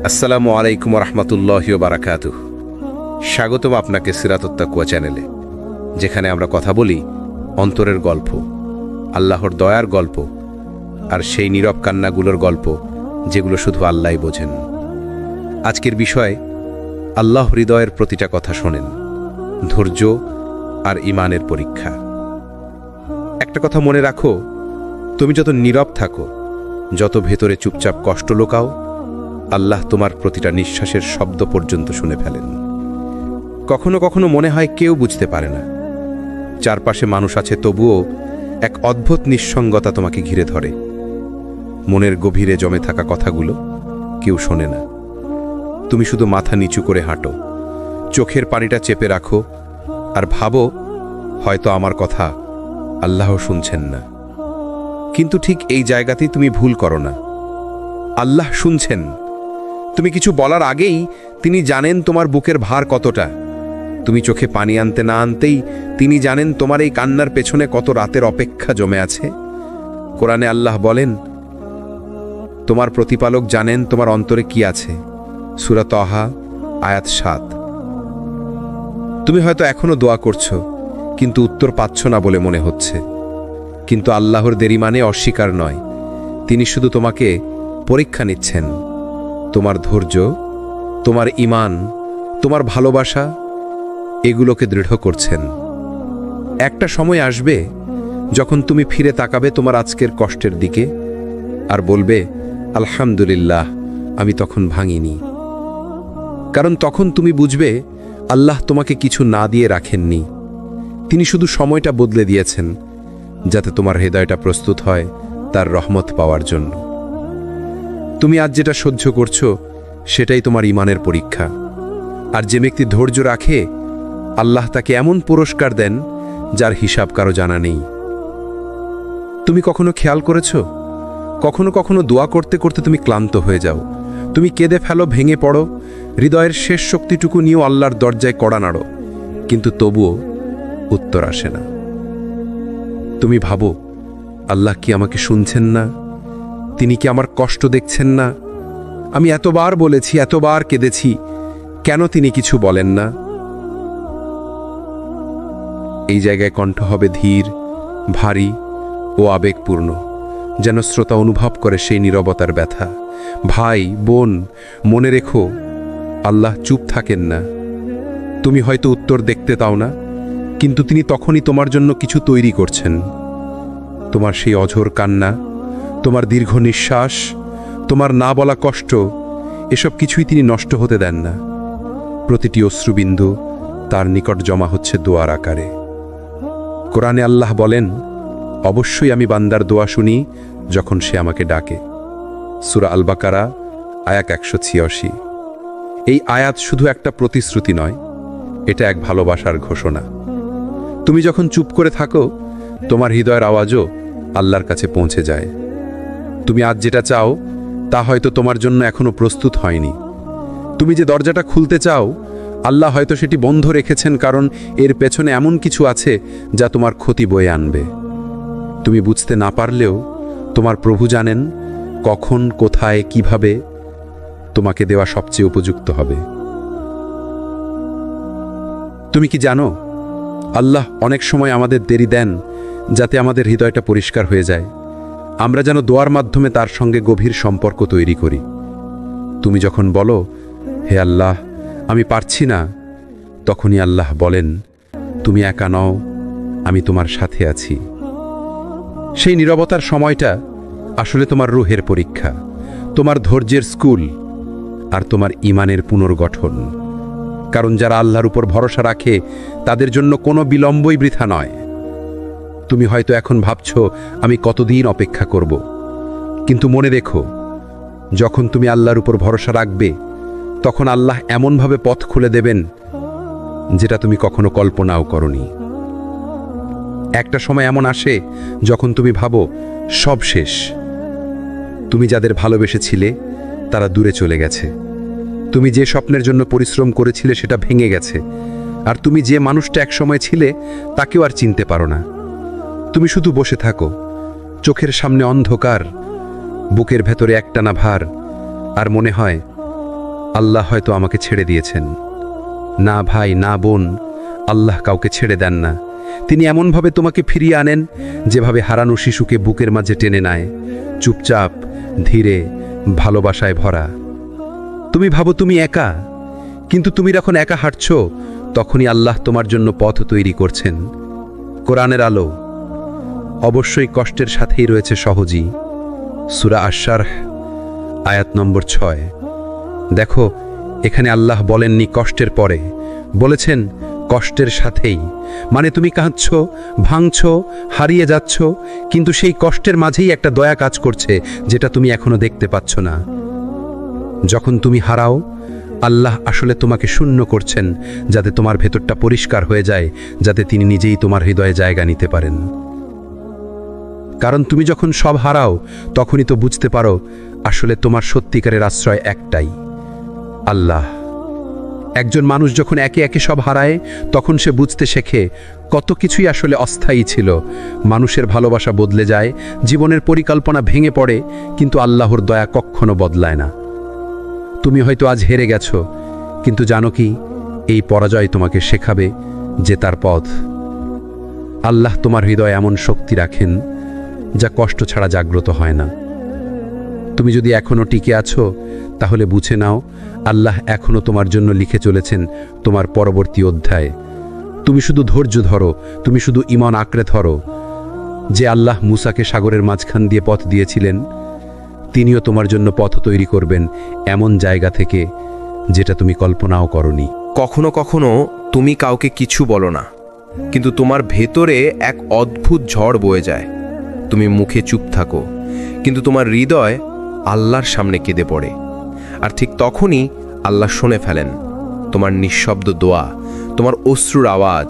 আসসালামু আলাইকুম রহমতুল্লাহি ওয়া বারাকাতুহু। স্বাগতম আপনাকে সিরাতুত তাকওয়া চ্যানেলে, যেখানে আমরা কথা বলি অন্তরের গল্প, আল্লাহর দয়ার গল্প, আর সেই নীরব কান্নাগুলোর গল্প যেগুলো শুধু আল্লাহই বোঝেন। আজকের বিষয়, আল্লাহ হৃদয়ের প্রতিটা কথা শোনেন, ধৈর্য আর ঈমানের পরীক্ষা। একটা কথা মনে রাখো, তুমি যত নীরব থাকো, যত ভেতরে চুপচাপ কষ্ট লোকাও, আল্লাহ তোমার প্রতিটা নিঃশ্বাসের শব্দ পর্যন্ত শুনে ফেলেন। কখনো কখনো মনে হয় কেউ বুঝতে পারে না, চারপাশে মানুষ আছে, তবুও এক অদ্ভুত নিঃসঙ্গতা তোমাকে ঘিরে ধরে। মনের গভীরে জমে থাকা কথাগুলো কেউ শোনে না। তুমি শুধু মাথা নিচু করে হাঁটো, চোখের পানিটা চেপে রাখো, আর ভাবো হয়তো আমার কথা আল্লাহ শুনছেন না। কিন্তু ঠিক এই জায়গাতেই তুমি ভুল করো না। আল্লাহ শুনছেন। তুমি কিছু বলার আগেই তিনি জানেন তোমার বুকের ভার কতটা। তুমি চোখে পানি আনতে না আনতেই তিনি জানেন তোমার এই কান্নার পেছনে কত রাতের অপেক্ষা জমে আছে। কোরআনে আল্লাহ বলেন, তোমার প্রতিপালক জানেন তোমার অন্তরে কি আছে। সূরা তাহা আয়াত ৭। তুমি হয়তো এখনো দোয়া করছো, কিন্তু উত্তর পাচ্ছ না বলে মনে হচ্ছে। কিন্তু আল্লাহর দেরি মানে অস্বীকার নয়, তিনি শুধু তোমাকে পরীক্ষা নিচ্ছেন। তোমার ধৈর্য, তোমার ঈমান, তোমার ভালোবাসা, এগুলোকে দৃঢ় করছেন। একটা সময় আসবে যখন তুমি ফিরে তাকাবে তোমার আজকের কষ্টের দিকে আর বলবে, আলহামদুলিল্লাহ, আমি তখন ভাঙিনি। কারণ তখন তুমি বুঝবে আল্লাহ তোমাকে কিছু না দিয়ে রাখেননি, তিনি শুধু সময়টা বদলে দিয়েছেন, যাতে তোমার হৃদয়টা প্রস্তুত হয় তার রহমত পাওয়ার জন্য। তুমি আজ যেটা সহ্য করছো, সেটাই তোমার ঈমানের পরীক্ষা। আর যে ব্যক্তি ধৈর্য রাখে, আল্লাহ তাকে এমন পুরস্কার দেন যার হিসাব কারো জানা নেই। তুমি কখনো খেয়াল করেছো, কখনো কখনো দোয়া করতে করতে তুমি ক্লান্ত হয়ে যাও, তুমি কেঁদে ফেলো, ভেঙে পড়ো, হৃদয়ের শেষ শক্তিটুকু নিয়েও আল্লাহর দরজায় কড়া নাড়ো, কিন্তু তবুও উত্তর আসে না। তুমি ভাবো, আল্লাহ কি আমাকে শুনছেন না? তিনি কি আমার কষ্ট দেখছেন না? আমি এতবার বলেছি, এতবার কেঁদেছি, কেন তিনি কিছু বলেন না? এই জায়গায় কণ্ঠ হবে ধীর, ভারী ও আবেগপূর্ণ, যেন শ্রোতা অনুভব করে সেই নীরবতার ব্যথা। ভাই, বোন, মনে রেখো, আল্লাহ চুপ থাকেন না। তুমি হয়তো উত্তর দেখতে তাও না, কিন্তু তিনি তখনই তোমার জন্য কিছু তৈরি করছেন। তোমার সেই অঝোর কান্না, তোমার দীর্ঘ নিঃশ্বাস, তোমার না বলা কষ্ট, এসব কিছুই তিনি নষ্ট হতে দেন না। প্রতিটি অশ্রুবিন্দু তার নিকট জমা হচ্ছে দোয়ার আকারে। কোরআনে আল্লাহ বলেন, অবশ্যই আমি বান্দার দোয়া শুনি যখন সে আমাকে ডাকে। সূরা আল বাকারা আয়াত ১৮৬। এই আয়াত শুধু একটা প্রতিশ্রুতি নয়, এটা এক ভালোবাসার ঘোষণা। তুমি যখন চুপ করে থাকো, তোমার হৃদয়ের আওয়াজও আল্লাহর কাছে পৌঁছে যায়। তুমি আজ যেটা চাও, তা হয়তো তোমার জন্য এখনো প্রস্তুত হয়নি। তুমি যে দরজাটা খুলতে চাও, আল্লাহ হয়তো সেটি বন্ধ রেখেছেন, কারণ এর পেছনে এমন কিছু আছে যা তোমার ক্ষতি বয়ে আনবে। তুমি বুঝতে না পারলেও তোমার প্রভু জানেন কখন, কোথায়, কিভাবে তোমাকে দেওয়া সবচেয়ে উপযুক্ত হবে। তুমি কি জানো, আল্লাহ অনেক সময় আমাদের দেরি দেন যাতে আমাদের হৃদয়টা পরিষ্কার হয়ে যায়, আমরা যেন দোয়ার মাধ্যমে তার সঙ্গে গভীর সম্পর্ক তৈরি করি। তুমি যখন বলো, হে আল্লাহ, আমি পারছি না, তখনই আল্লাহ বলেন, তুমি একা নও, আমি তোমার সাথে আছি। সেই নীরবতার সময়টা আসলে তোমার রূহের পরীক্ষা, তোমার ধৈর্যের স্কুল, আর তোমার ঈমানের পুনর্গঠন। কারণ যারা আল্লাহর উপর ভরসা রাখে, তাদের জন্য কোনো বিলম্বই বৃথা নয়। তুমি হয়তো এখন ভাবছো, আমি কতদিন অপেক্ষা করব, কিন্তু মনে রেখো, যখন তুমি আল্লাহর উপর ভরসা রাখবে, তখন আল্লাহ এমনভাবে পথ খুলে দেবেন যেটা তুমি কখনো কল্পনাও করনি। একটা সময় এমন আসে যখন তুমি ভাবো সব শেষ। তুমি যাদের ভালোবেসেছিলে তারা দূরে চলে গেছে, তুমি যে স্বপ্নের জন্য পরিশ্রম করেছিলে সেটা ভেঙে গেছে, আর তুমি যে মানুষটা একসময় ছিলে তাকেও আর চিনতে পারো না। তুমি শুধু বসে থাকো, চোখের সামনে অন্ধকার, বুকের ভেতরে একটানা ভার, আর মনে হয় আল্লাহ হয়তো আমাকে ছেড়ে দিয়েছেন। না ভাই, না বোন, আল্লাহ কাউকে ছেড়ে দেন না। তিনি এমনভাবে তোমাকে ফিরিয়ে আনেন যেভাবে হারানো শিশুকে বুকের মাঝে টেনে নেয়, চুপচাপ, ধীরে, ভালোবাসায় ভরা। তুমি ভাবো তুমি একা, কিন্তু তুমি যখন একা হাঁটছ তখনই আল্লাহ তোমার জন্য পথ তৈরি করছেন। কোরআনের আলো অবশ্যই কষ্টের সাথেই রয়েছে সহজই। সূরা আশ-শারহ আয়াত নম্বর 6। দেখো, এখানে আল্লাহ বলেননি কষ্টের পরে, বলেছেন কষ্টের সাথেই। মানে তুমি কাঁদছ, ভাঙছ, হারিয়ে যাচ্ছ, কিন্তু সেই কষ্টের মাঝেই একটা দয়া কাজ করছে যেটা তুমি এখনো দেখতে পাচ্ছ না। যখন তুমি হারাও, আল্লাহ আসলে তোমাকে শূন্য করছেন, যাতে তোমার ভেতরটা পরিষ্কার হয়ে যায়, যাতে তিনি নিজেই তোমার হৃদয়ে জায়গা নিতে পারেন। কারণ তুমি যখন সব হারাও তখনই তো বুঝতে পারো আসলে তোমার সত্যিকারের আশ্রয় একটাই, আল্লাহ। একজন মানুষ যখন একে একে সব হারায় তখন সে বুঝতে শেখে কত কিছুই আসলে অস্থায়ী ছিল। মানুষের ভালোবাসা বদলে যায়, জীবনের পরিকল্পনা ভেঙে পড়ে, কিন্তু আল্লাহর দয়া কখনো বদলায় না। তুমি হয়তো আজ হেরে গেছো, কিন্তু জানো কি, এই পরাজয় তোমাকে শেখাবে যে তার পথ। আল্লাহ তোমার হৃদয়ে এমন শক্তি রাখেন যা কষ্ট ছাড়া জাগ্রত হয় না। তুমি যদি এখনো টিকে আছো, তাহলে বুঝে নাও আল্লাহ এখনো তোমার জন্য লিখে চলেছেন তোমার পরবর্তী অধ্যায়। তুমি শুধু ধৈর্য ধরো, তুমি শুধু ঈমান আঁকড়ে ধরো। যে আল্লাহ মূসাকে সাগরের মাঝখান দিয়ে পথ দিয়েছিলেন, তিনিও তোমার জন্য পথ তৈরি করবেন এমন জায়গা থেকে যেটা তুমি কল্পনাও করনি। কখনো কখনো তুমি কাউকে কিছু বলো না, কিন্তু তোমার ভেতরে এক অদ্ভুত ঝড় বয়ে যায়। তুমি মুখে চুপ থাকো, কিন্তু তোমার হৃদয় আল্লাহর সামনে কেঁদে পড়ে। আর ঠিক তখনই আল্লাহ শুনে ফেলেন তোমার নিঃশব্দ দোয়া, তোমার অশ্রুর আওয়াজ,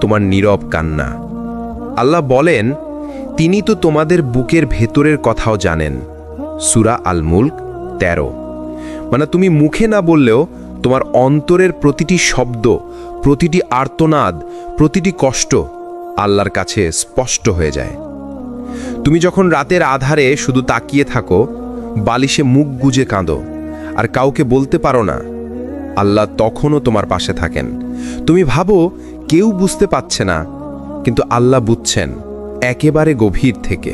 তোমার নীরব কান্না। আল্লাহ বলেন তিনি তো তোমাদের বুকের ভেতরের কথাও জানেন। সূরা আল মুলক 13। মানে তুমি মুখে না বললেও তোমার অন্তরের প্রতিটি শব্দ, প্রতিটি আর্তনাদ, প্রতিটি কষ্ট আল্লাহর কাছে স্পষ্ট হয়ে যায়। তুমি যখন রাতের আধারে শুধু তাকিয়ে থাকো, বালিশে মুখ গুজে কাঁদো আর কাউকে বলতে পারো না, আল্লাহ তখনও তোমার পাশে থাকেন। তুমি ভাবো কেউ বুঝতে পারছে না, কিন্তু আল্লাহ বুঝছেন একেবারে গভীর থেকে।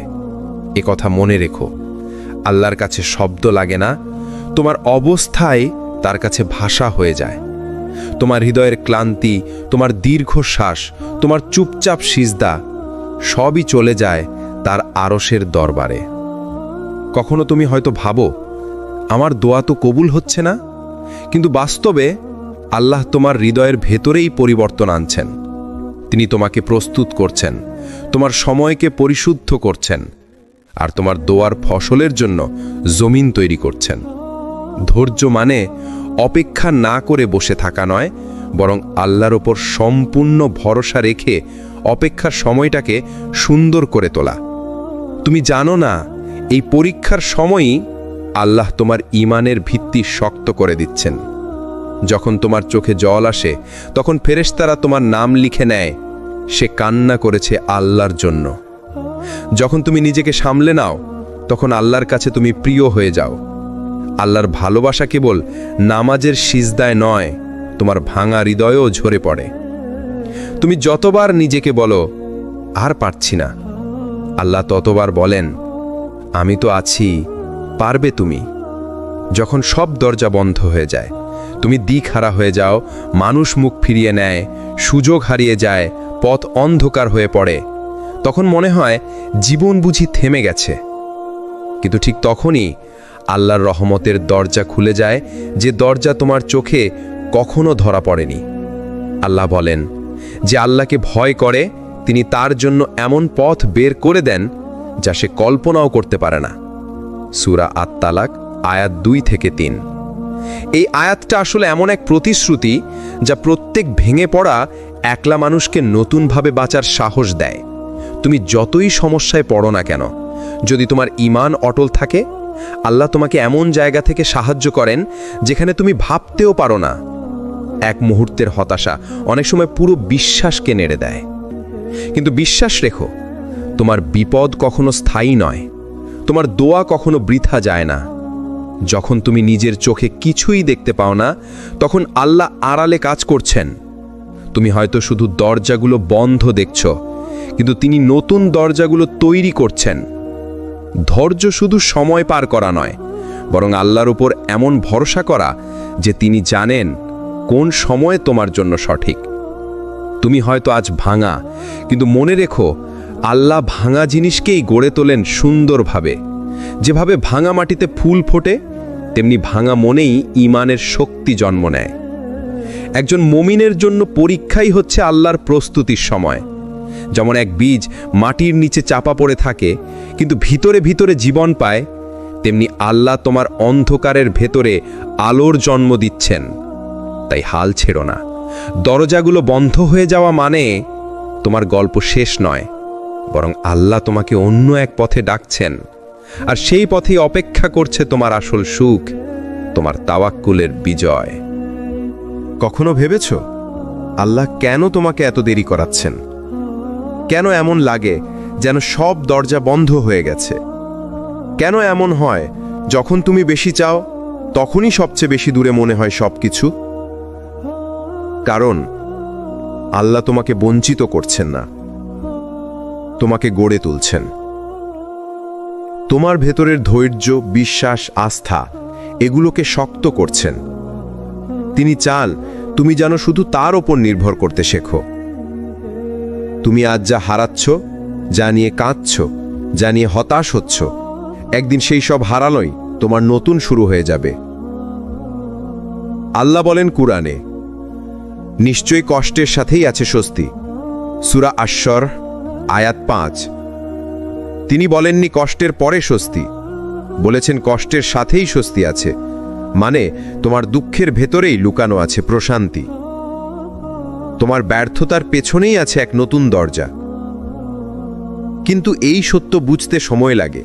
এ কথা মনে রেখো, আল্লাহর কাছে শব্দ লাগে না, তোমার অবস্থায় তার কাছে ভাষা হয়ে যায়। তোমার হৃদয়ের ক্লান্তি, তোমার দীর্ঘশ্বাস, তোমার চুপচাপ সিজদা সবই চলে যায় তার আরশের দরবারে। কখনো তুমি হয়তো ভাবো আমার দোয়া তো কবুল হচ্ছে না, কিন্তু বাস্তবে আল্লাহ তোমার হৃদয়ের ভেতরেই পরিবর্তন আনছেন। তিনি তোমাকে প্রস্তুত করছেন, তোমার সময়কে পরিশুদ্ধ করছেন, আর তোমার দোয়ার ফসলের জন্য জমিন তৈরি করছেন। ধৈর্য মানে অপেক্ষা না করে বসে থাকা নয়, বরং আল্লাহর ওপর সম্পূর্ণ ভরসা রেখে অপেক্ষার সময়টাকে সুন্দর করে তোলা। তুমি জানো না, এই পরীক্ষার সময়ই আল্লাহ তোমার ঈমানের ভিত্তি শক্ত করে দিচ্ছেন। যখন তোমার চোখে জল আসে, তখন ফেরেশতারা তোমার নাম লিখে নেয়, সে কান্না করেছে আল্লাহর জন্য। যখন তুমি নিজেকে সামলে নাও, তখন আল্লাহর কাছে তুমি প্রিয় হয়ে যাও। আল্লাহর ভালোবাসা কেবল নামাজের সিজদায় নয়, তোমার ভাঙা হৃদয়েও ঝরে পড়ে। তুমি যতবার নিজেকে বলো আর পারছি না, আল্লাহ ততবার বলেন আমি তো আছি, পারবে তুমি। যখন সব দরজা বন্ধ হয়ে যায়, তুমি দিকহারা হয়ে যাও, মানুষ মুখ ফিরিয়ে নেয়, সুযোগ হারিয়ে যায়, পথ অন্ধকার হয়ে পড়ে, তখন মনে হয় জীবন বুঝি থেমে গেছে। কিন্তু ঠিক তখনই আল্লাহর রহমতের দরজা খুলে যায়, যে দরজা তোমার চোখে কখনো ধরা পড়েনি। আল্লাহ বলেন, যে আল্লাহকে ভয় করে তিনি তার জন্য এমন পথ বের করে দেন যা সে কল্পনাও করতে পারে না। সূরা আত-তালাক আয়াত 2-3। এই আয়াতটা আসলে এমন এক প্রতিশ্রুতি যা প্রত্যেক ভেঙে পড়া একলা মানুষকে নতুনভাবে বাঁচার সাহস দেয়। তুমি যতই সমস্যায় পড়ো না কেন, যদি তোমার ঈমান অটল থাকে, আল্লাহ তোমাকে এমন জায়গা থেকে সাহায্য করেন যেখানে তুমি ভাবতেও পারো না। এক মুহূর্তের হতাশা অনেক সময় পুরো বিশ্বাসকে নেড়ে দেয়। কিন্তু বিশ্বাস রেখো, তোমার বিপদ কখনো স্থায়ী নয়, তোমার দোয়া কখনো বৃথা যায় না। যখন তুমি নিজের চোখে কিছুই দেখতে পাও না, তখন আল্লাহ আড়ালে কাজ করছেন। তুমি হয়তো শুধু দরজাগুলো বন্ধ দেখছ, কিন্তু তিনি নতুন দরজাগুলো তৈরি করছেন। ধৈর্য শুধু সময় পার করা নয়, বরং আল্লাহর উপর এমন ভরসা করা যে তিনি জানেন কোন সময় তোমার জন্য সঠিক। তুমি হয়তো আজ ভাঙা, কিন্তু মনে রেখো আল্লাহ ভাঙা জিনিসকেই গড়ে তোলেন সুন্দরভাবে। যেভাবে ভাঙা মাটিতে ফুল ফোটে, তেমনি ভাঙা মনেই ঈমানের শক্তি জন্ম নেয়। একজন মুমিনের জন্য পরীক্ষাই হচ্ছে আল্লাহর প্রস্তুতির সময়। যেমন এক বীজ মাটির নিচে চাপা পড়ে থাকে, কিন্তু ভিতরে ভিতরে জীবন পায়, তেমনি আল্লাহ তোমার অন্ধকারের ভেতরে আলোর জন্ম দিচ্ছেন। তাই হাল ছেড়ো না। দরজাগুলো বন্ধ হয়ে যাওয়া মানে তোমার গল্প শেষ নয়, বরং আল্লাহ তোমাকে অন্য এক পথে ডাকছেন, আর সেই পথেই অপেক্ষা করছে তোমার আসল সুখ, তোমার তাওয়াক্কুলের বিজয়। কখনো ভেবেছ আল্লাহ কেন তোমাকে এত দেরি করাচ্ছেন? কেন এমন লাগে যেন সব দরজা বন্ধ হয়ে গেছে? কেন এমন হয় যখন তুমি বেশি চাও, তখনই সবচেয়ে বেশি দূরে মনে হয় সবকিছু? কারণ আল্লাহ তোমাকে বঞ্চিত করছেন না, তোমাকে গড়ে তুলছেন। তোমার ভেতরের ধৈর্য, বিশ্বাস, আস্থা এগুলোকে শক্ত করছেন। তিনি চান তুমি যেন শুধু তার ওপর নির্ভর করতে শেখো। তুমি আজ যা হারাচ্ছ, যা নিয়ে কাঁদছ, যা নিয়ে হতাশ হচ্ছ, একদিন সেই সব হারালোই তোমার নতুন শুরু হয়ে যাবে। আল্লাহ বলেন কুরআনে, নিশ্চয়ই কষ্টের সাথেই আছে স্বস্তি। সূরা আশ-শর আয়াত 5। তিনি বলেননি কষ্টের পরে স্বস্তি, বলেছেন কষ্টের সাথেই স্বস্তি আছে, মানে তোমার দুঃখের ভেতরেই লুকানো আছে প্রশান্তি। তোমার ব্যর্থতার পেছনেই আছে এক নতুন দরজা। কিন্তু এই সত্য বুঝতে সময় লাগে।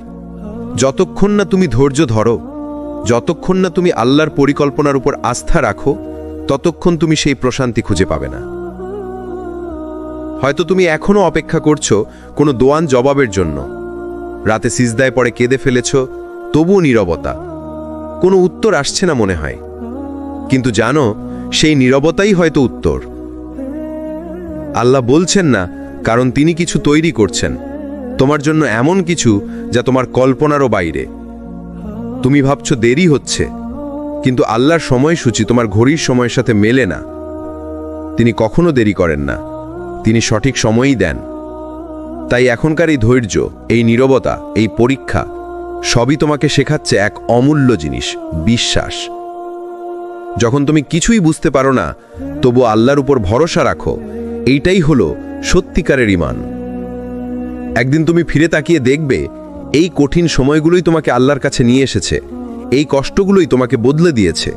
যতক্ষণ না তুমি ধৈর্য ধরো, যতক্ষণ না তুমি আল্লাহর পরিকল্পনার উপর আস্থা রাখো, ততক্ষণ তুমি সেই প্রশান্তি খুঁজে পাবে না। হয়তো তুমি এখনো অপেক্ষা করছো কোনো দোয়ান জবাবের জন্য। রাতে সিজদায় পড়ে কেঁদে ফেলেছ, তবুও নীরবতা, কোনো উত্তর আসছে না মনে হয়। কিন্তু জানো, সেই নীরবতাই হয়তো উত্তর। আল্লাহ বলছেন না, কারণ তিনি কিছু তৈরি করছেন তোমার জন্য, এমন কিছু যা তোমার কল্পনারও বাইরে। তুমি ভাবছো দেরি হচ্ছে, কিন্তু আল্লাহর সময়সূচি তোমার ঘড়ির সময়ের সাথে মেলে না। তিনি কখনো দেরি করেন না, তিনি সঠিক সময়ই দেন। তাই এখনকার এই ধৈর্য, এই নীরবতা, এই পরীক্ষা সবই তোমাকে শেখাচ্ছে এক অমূল্য জিনিস, বিশ্বাস। যখন তুমি কিছুই বুঝতে পারো না, তবু আল্লাহর উপর ভরসা রাখো, এইটাই হলো সত্যিকারের ঈমান। একদিন তুমি ফিরে তাকিয়ে দেখবে, এই কঠিন সময়গুলোই তোমাকে আল্লাহর কাছে নিয়ে এসেছে, এই কষ্টগুলোই তোমাকে বদলে দিয়েছে,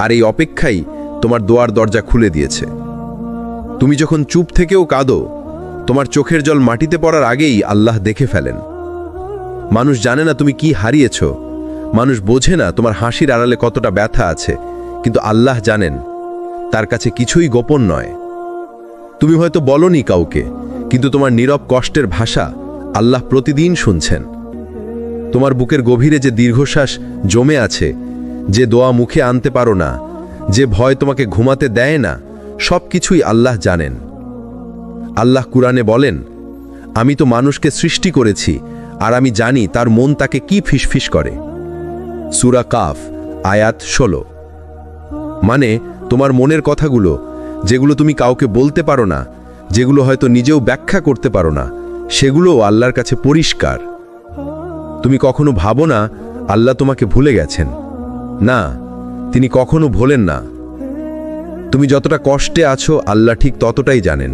আর এই অপেক্ষাই তোমার দোয়ার দরজা খুলে দিয়েছে। তুমি যখন চুপ থেকেও কাঁদো, তোমার চোখের জল মাটিতে পড়ার আগেই আল্লাহ দেখে ফেলেন। মানুষ জানে না তুমি কি হারিয়েছ, মানুষ বোঝে না তোমার হাসির আড়ালে কতটা ব্যথা আছে, কিন্তু আল্লাহ জানেন, তার কাছে কিছুই গোপন নয়। তুমি হয়তো বলনি কাউকে, কিন্তু তোমার নীরব কষ্টের ভাষা আল্লাহ প্রতিদিন শুনছেন। তোমার বুকের গভীরে যে দীর্ঘশ্বাস জমে আছে, যে দোয়া মুখে আনতে পারো না, যে ভয় তোমাকে ঘুমাতে দেয় না, সব কিছুই আল্লাহ জানেন। আল্লাহ কুরআনে বলেন, আমি তো মানুষকে সৃষ্টি করেছি, আর আমি জানি তার মন তাকে কি ফিসফিস করে। সূরা কাফ আয়াত 16। মানে তোমার মনের কথাগুলো, যেগুলো তুমি কাউকে বলতে পারো না, যেগুলো হয়তো নিজেও ব্যাখ্যা করতে পারো না, সেগুলোও আল্লাহর কাছে পরিষ্কার। তুমি কখনো ভাবো না আল্লাহ তোমাকে ভুলে গেছেন। না, তিনি কখনো ভোলেন না। তুমি যতটা কষ্টে আছো, আল্লাহ ঠিক ততটাই জানেন।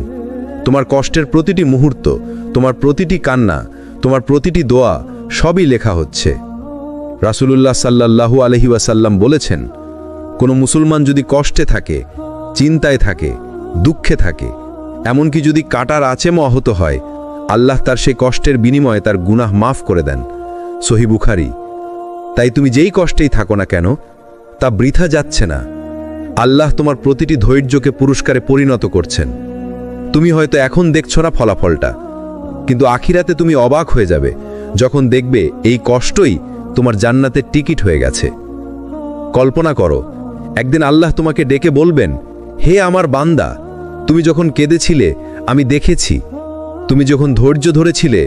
তোমার কষ্টের প্রতিটি মুহূর্ত, তোমার প্রতিটি কান্না, তোমার প্রতিটি দোয়া সবই লেখা হচ্ছে। রাসূলুল্লাহ সাল্লাল্লাহু আলাইহি ওয়াসাল্লাম বলেছেন, কোনো মুসলমান যদি কষ্টে থাকে, চিন্তায় থাকে, দুঃখে থাকে, এমনকি যদি কাটার আচেমও আহত হয়, আল্লাহ তার সেই কষ্টের বিনিময়ে তার গুনাহ মাফ করে দেন। সহিহ বুখারী। তাই তুমি যেই কষ্টেই থাকো না কেন, তা বৃথা যাচ্ছে না। আল্লাহ তোমার প্রতিটি ধৈর্যকে পুরস্কারে পরিণত করছেন। তুমি হয়তো এখন দেখছো না ফলাফলটা, কিন্তু আখিরাতে তুমি অবাক হয়ে যাবে যখন দেখবে এই কষ্টই তোমার জান্নাতের টিকিট হয়ে গেছে। কল্পনা করো, একদিন আল্লাহ তোমাকে ডেকে বলবেন, হে আমার বান্দা, তুমি যখন কেঁদেছিলে আমি দেখেছি, তুমি যখন ধৈর্য ধরেছিলে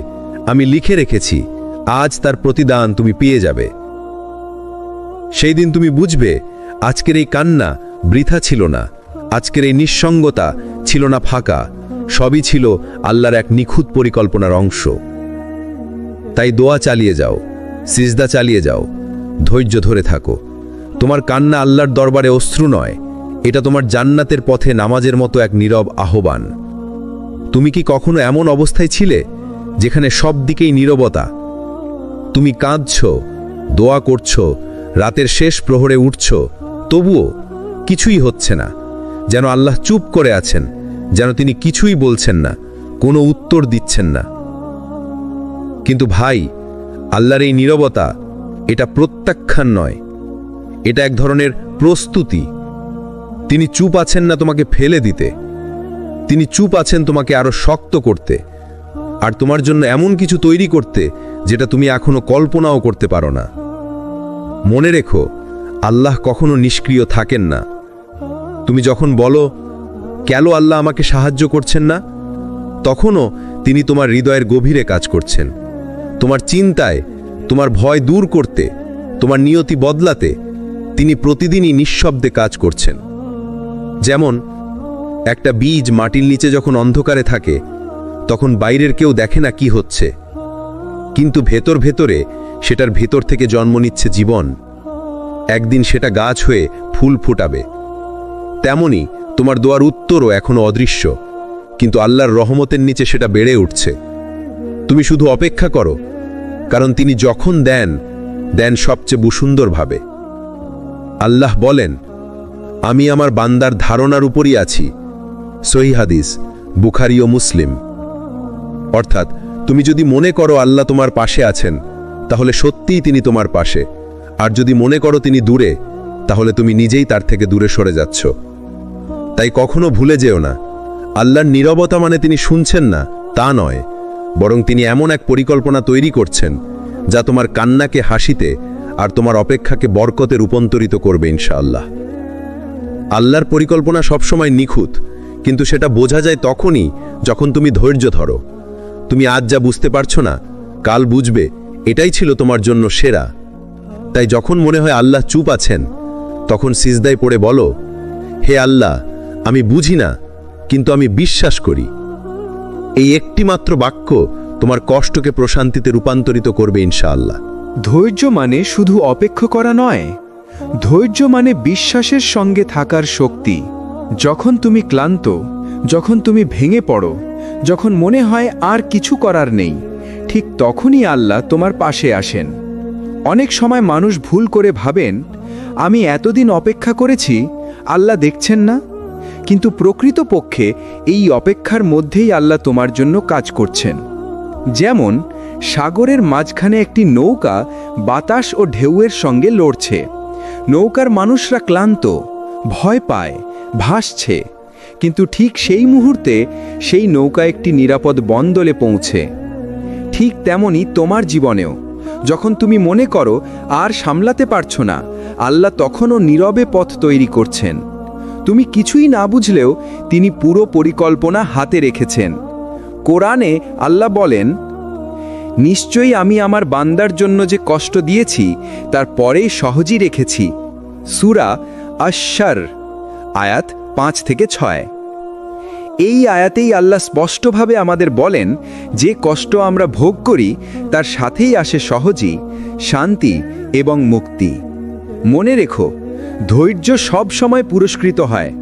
আমি লিখে রেখেছি, আজ তার প্রতিদান তুমি পেয়ে যাবে। সেই দিন তুমি বুঝবে আজকের এই কান্না বৃথা ছিল না, আজকের এই নিঃসঙ্গতা ছিল না ফাঁকা, সবই ছিল আল্লাহর এক নিখুঁত পরিকল্পনার অংশ। তাই দোয়া চালিয়ে যাও, সিজদা চালিয়ে যাও, ধৈর্য ধরে থাকো। তোমার কান্না আল্লাহর দরবারে অশ্রু নয়, এটা তোমার জান্নাতের পথে নামাজের মতো এক নীরব আহ্বান। তুমি কি কখনো এমন অবস্থায় ছিলে যেখানে সব দিকেই নীরবতা? তুমি কাঁদছ, দোয়া করছ, রাতের শেষ প্রহরে উঠছ, তবুও কিছুই হচ্ছে না, যেন আল্লাহ চুপ করে আছেন, যেন তিনি কিছুই বলছেন না, কোনো উত্তর দিচ্ছেন না। কিন্তু ভাই, আল্লাহর এই নীরবতা এটা প্রত্যাখ্যান নয়, এটা এক ধরনের প্রস্তুতি। তিনি চুপ আছেন না তোমাকে ফেলে দিতে, তিনি চুপ আছেন তোমাকে আরো শক্ত করতে, আর তোমার জন্য এমন কিছু তৈরি করতে যেটা তুমি এখনো কল্পনাও করতে পারো না। মনে রেখো, আল্লাহ কখনো নিষ্ক্রিয় থাকেন না। তুমি যখন বলো, কেন আল্লাহ আমাকে সাহায্য করছেন না, তখনও তিনি তোমার হৃদয়ের গভীরে কাজ করছেন, তোমার চিন্তায়, তোমার ভয় দূর করতে, তোমার নিয়তি বদলাতে তিনি প্রতিদিনই নিঃশব্দে কাজ করছেন। যেমন একটা বীজ মাটির নিচে যখন অন্ধকারে থাকে, তখন বাইরের কেউ দেখে না কি হচ্ছে, কিন্তু ভেতর ভেতরে সেটার ভেতর থেকে জন্ম নিচ্ছে জীবন। একদিন সেটা গাছ হয়ে ফুল ফুটাবে। তেমনি তোমার দোয়ার উত্তরও এখনো অদৃশ্য, কিন্তু আল্লাহর রহমতের নিচে সেটা বেড়ে উঠছে। তুমি শুধু অপেক্ষা করো, কারণ তিনি যখন দেন, দেন সবচেয়ে সুন্দরভাবে। আল্লাহ বলেন, আমি আমার বান্দার ধারণার উপরই আছি। সহিহ হাদিস, বুখারী ও মুসলিম। অর্থাৎ তুমি যদি মনে করো আল্লাহ তোমার পাশে আছেন, তাহলে সত্যিই তিনি তোমার পাশে, আর যদি মনে করো তিনি দূরে, তাহলে তুমি নিজেই তার থেকে দূরে সরে যাচ্ছ। তাই কখনো ভুলে যেও না, আল্লাহর নীরবতা মানে তিনি শুনছেন না তা নয়, বরং তিনি এমন এক পরিকল্পনা তৈরি করছেন যা তোমার কান্নাকে হাসিতে আর তোমার অপেক্ষাকে বরকতে রূপান্তরিত করবে ইনশাআল্লাহ। আল্লাহর পরিকল্পনা সবসময় নিখুঁত, কিন্তু সেটা বোঝা যায় তখনই যখন তুমি ধৈর্য ধরো। তুমি আজ যা বুঝতে পারছো না, কাল বুঝবে এটাই ছিল তোমার জন্য সেরা। তাই যখন মনে হয় আল্লাহ চুপ আছেন, তখন সিজদায় পড়ে বলো, হে আল্লাহ, আমি বুঝি না, কিন্তু আমি বিশ্বাস করি। এই একটি মাত্র বাক্য তোমার কষ্টকে প্রশান্তিতে রূপান্তরিত করবে ইনশাআল্লাহ। ধৈর্য মানে শুধু অপেক্ষা করা নয়, ধৈর্য মানে বিশ্বাসের সঙ্গে থাকার শক্তি। যখন তুমি ক্লান্ত, যখন তুমি ভেঙে পড়ো, যখন মনে হয় আর কিছু করার নেই, ঠিক তখনই আল্লাহ তোমার পাশে আসেন। অনেক সময় মানুষ ভুল করে ভাবেন, আমি এতদিন অপেক্ষা করেছি, আল্লাহ দেখছেন না। কিন্তু প্রকৃতপক্ষে এই অপেক্ষার মধ্যেই আল্লাহ তোমার জন্য কাজ করছেন। যেমন সাগরের মাঝখানে একটি নৌকা বাতাস ও ঢেউয়ের সঙ্গে লড়ছে। নৌকার মানুষরা ক্লান্ত, ভয় পায়, ভাসছে, কিন্তু ঠিক সেই মুহূর্তে সেই নৌকা একটি নিরাপদ বন্দরে পৌঁছে। ঠিক তেমনি তোমার জীবনেও যখন তুমি মনে করো আর সামলাতে পারছো না, আল্লাহ তখনও নীরবে পথ তৈরি করছেন। তুমি কিছুই না বুঝলেও তিনি পুরো পরিকল্পনা হাতে রেখেছেন। কোরআনে আল্লাহ বলেন, নিশ্চয়ই আমি আমার বান্দার জন্য যে কষ্ট দিয়েছি তার পরেই সহজই রেখেছি। সূরা আশ-শার, আয়াত 5 থেকে 6। এই আয়াতেই আল্লাহ স্পষ্টভাবে আমাদের বলেন, যে কষ্ট আমরা ভোগ করি তার সাথেই আসে সহজই শান্তি এবং মুক্তি। মনে রেখো, ধৈর্য সব সময় পুরস্কৃত হয়।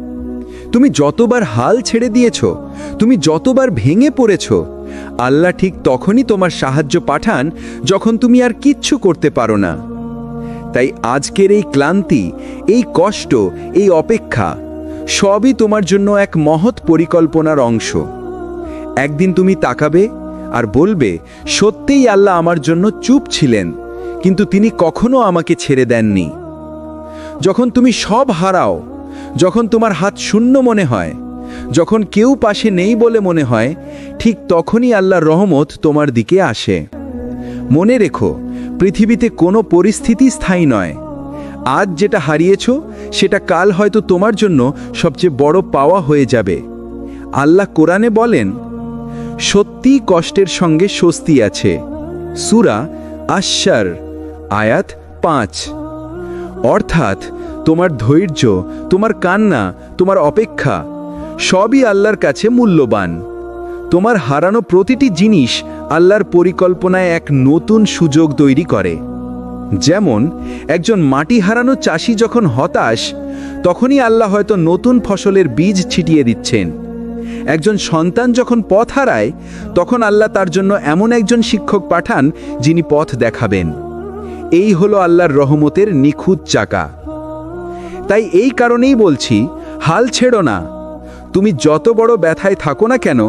তুমি যতবার হাল ছেড়ে দিয়েছ, তুমি যতবার ভেঙে পড়েছ, আল্লাহ ঠিক তখনই তোমার সাহায্য পাঠান যখন তুমি আর কিচ্ছু করতে পারো না। তাই আজকের এই ক্লান্তি, এই কষ্ট, এই অপেক্ষা সবই তোমার জন্য এক মহৎ পরিকল্পনার অংশ। একদিন তুমি তাকাবে আর বলবে, সত্যিই আল্লাহ আমার জন্য চুপ ছিলেন, কিন্তু তিনি কখনো আমাকে ছেড়ে দেননি। যখন তুমি সব হারাও, যখন তোমার হাত শূন্য মনে হয়, যখন কেউ পাশে নেই বলে মনে হয়, ঠিক তখনই আল্লাহর রহমত তোমার দিকে আসে। মনে রেখো, পৃথিবীতে কোনো পরিস্থিতি স্থায়ী নয়। আজ যেটা হারিয়েছ সেটা কাল হয়তো তোমার জন্য সবচেয়ে বড় পাওয়া হয়ে যাবে। আল্লাহ কোরআনে বলেন, সত্যি কষ্টের সঙ্গে স্বস্তি আছে। সূরা আশ-শার আয়াত 5। অর্থাৎ তোমার ধৈর্য, তোমার কান্না, তোমার অপেক্ষা সবই আল্লাহর কাছে মূল্যবান। তোমার হারানো প্রতিটি জিনিস আল্লাহর পরিকল্পনায় এক নতুন সুযোগ তৈরি করে। যেমন একজন মাটি হারানো চাষি যখন হতাশ, তখনই আল্লাহ হয়তো নতুন ফসলের বীজ ছিটিয়ে দিচ্ছেন। একজন সন্তান যখন পথ হারায়, তখন আল্লাহ তার জন্য এমন একজন শিক্ষক পাঠান যিনি পথ দেখাবেন। এই হলো আল্লাহর রহমতের নিখুঁত চাকা। তাই এই কারণেই বলছি, হাল ছেড়ো না। তুমি যত বড় ব্যথায় থাকো না কেন,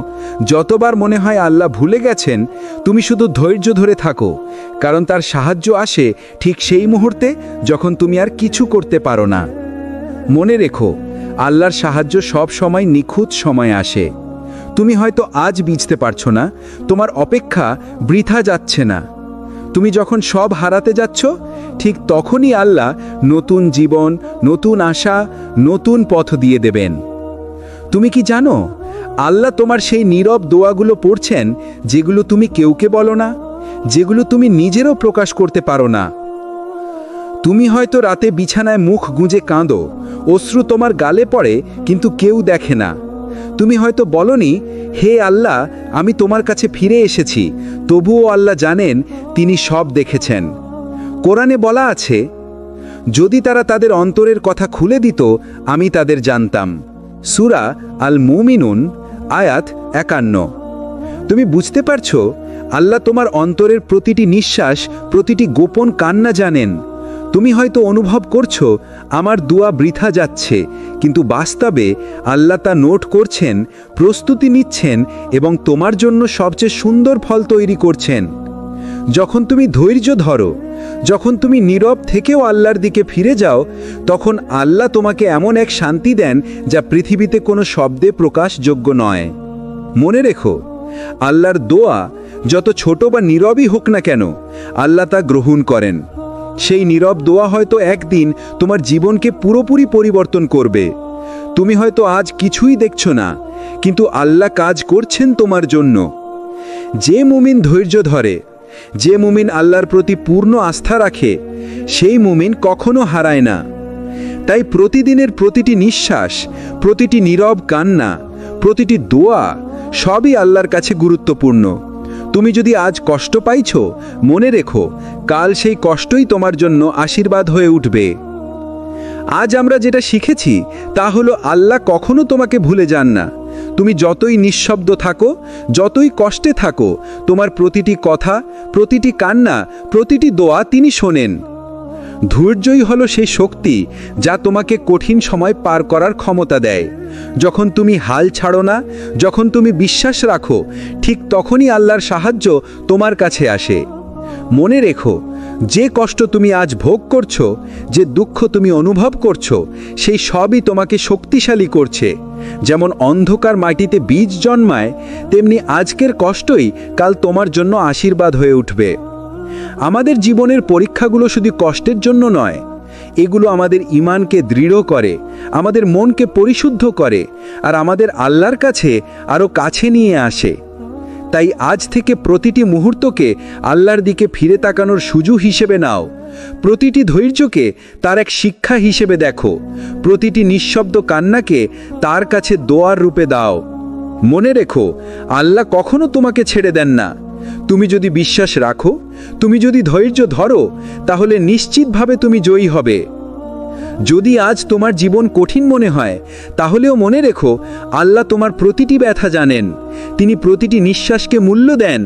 যতবার মনে হয় আল্লাহ ভুলে গেছেন, তুমি শুধু ধৈর্য ধরে থাকো, কারণ তার সাহায্য আসে ঠিক সেই মুহূর্তে যখন তুমি আর কিছু করতে পারো না। মনে রেখো, আল্লাহর সাহায্য সব সময় নিখুঁত সময় আসে। তুমি হয়তো আজ বুঝতে পারছো না, তোমার অপেক্ষা বৃথা যাচ্ছে না। তুমি যখন সব হারাতে যাচ্ছ, ঠিক তখনই আল্লাহ নতুন জীবন, নতুন আশা, নতুন পথ দিয়ে দেবেন। তুমি কি জানো, আল্লাহ তোমার সেই নীরব দোয়াগুলো পড়ছেন, যেগুলো তুমি কেউকে বলো না, যেগুলো তুমি নিজেরও প্রকাশ করতে পারো না। তুমি হয়তো রাতে বিছানায় মুখ গুঁজে কাঁদো, অশ্রু তোমার গালে পড়ে, কিন্তু কেউ দেখে না। তুমি হয়তো বলনি, হে আল্লাহ, আমি তোমার কাছে ফিরে এসেছি, তবুও আল্লাহ জানেন, তিনি সব দেখেছেন। কোরআনে বলা আছে, যদি তারা তাদের অন্তরের কথা খুলে দিত, আমি তাদের জানতাম। সূরা আল মুমিনুন আয়াত 51। তুমি বুঝতে পারছো, আল্লাহ তোমার অন্তরের প্রতিটি নিঃশ্বাস, প্রতিটি গোপন কান্না জানেন। তুমি হয়তো অনুভব করছো আমার দোয়া বৃথা যাচ্ছে, কিন্তু বাস্তবে আল্লাহ তা নোট করছেন, প্রস্তুতি নিচ্ছেন এবং তোমার জন্য সবচেয়ে সুন্দর ফল তৈরি করছেন। যখন তুমি ধৈর্য ধরো, যখন তুমি নীরব থেকেও আল্লাহর দিকে ফিরে যাও, তখন আল্লাহ তোমাকে এমন এক শান্তি দেন যা পৃথিবীতে কোনো শব্দে প্রকাশযোগ্য নয়। মনে রেখো, আল্লাহর দোয়া যত ছোট বা নীরবই হোক না কেন, আল্লাহ তা গ্রহণ করেন। সেই নীরব দোয়া হয়তো একদিন তোমার জীবনকে পুরোপুরি পরিবর্তন করবে। তুমি হয়তো আজ কিছুই দেখছো না, কিন্তু আল্লাহ কাজ করছেন তোমার জন্য। যে মুমিন ধৈর্য ধরে, যে মুমিন আল্লাহর প্রতি পূর্ণ আস্থা রাখে, সেই মুমিন কখনো হারায় না। তাই প্রতিদিনের প্রতিটি নিঃশ্বাস, প্রতিটি নীরব কান্না, প্রতিটি দোয়া সবই আল্লাহর কাছে গুরুত্বপূর্ণ। তুমি যদি আজ কষ্ট পাইছো, মনে রেখো, কাল সেই কষ্টই তোমার জন্য আশীর্বাদ হয়ে উঠবে। আজ আমরা যেটা শিখেছি তা হলো, আল্লাহ কখনো তোমাকে ভুলে যান না। তুমি যতই নিঃশব্দ থাকো, যতই কষ্টে থাকো, তোমার প্রতিটি কথা, প্রতিটি কান্না, প্রতিটি দোয়া তিনি শোনেন। ধৈর্যই হলো সেই শক্তি যা তোমাকে কঠিন সময় পার করার ক্ষমতা দেয়। যখন তুমি হাল ছাড়ো না, যখন তুমি বিশ্বাস রাখো, ঠিক তখনই আল্লাহর সাহায্য তোমার কাছে আসে। মনে রেখো, যে কষ্ট তুমি আজ ভোগ করছো, যে দুঃখ তুমি অনুভব করছো, সেই সবই তোমাকে শক্তিশালী করছে। যেমন অন্ধকার মাটিতে বীজ জন্মায়, তেমনি আজকের কষ্টই কাল তোমার জন্য আশীর্বাদ হয়ে উঠবে। আমাদের জীবনের পরীক্ষাগুলো শুধু কষ্টের জন্য নয়, এগুলো আমাদের ঈমানকে দৃঢ় করে, আমাদের মনকে পরিশুদ্ধ করে, আর আমাদের আল্লাহর কাছে আরও কাছে নিয়ে আসে। তাই আজ থেকে প্রতিটি মুহূর্তকে আল্লাহর দিকে ফিরে তাকানোর সুযোগ হিসেবে নাও। প্রতিটি ধৈর্যকে তার এক শিক্ষা হিসেবে দেখো, প্রতিটি নিঃশব্দ কান্নাকে তার কাছে দোয়ার রূপে দাও। মনে রেখো, আল্লাহ কখনো তোমাকে ছেড়ে দেন না। তুমি যদি বিশ্বাস রাখো, তুমি যদি ধৈর্য ধরো, তাহলে নিশ্চিতভাবে তুমি জয়ী হবে। যদি আজ তোমার জীবন কঠিন মনে হয়, তাহলেও মনে রেখো, আল্লাহ তোমার প্রতিটি ব্যথা জানেন। তিনি প্রতিটি নিঃশ্বাসকে মূল্য দেন,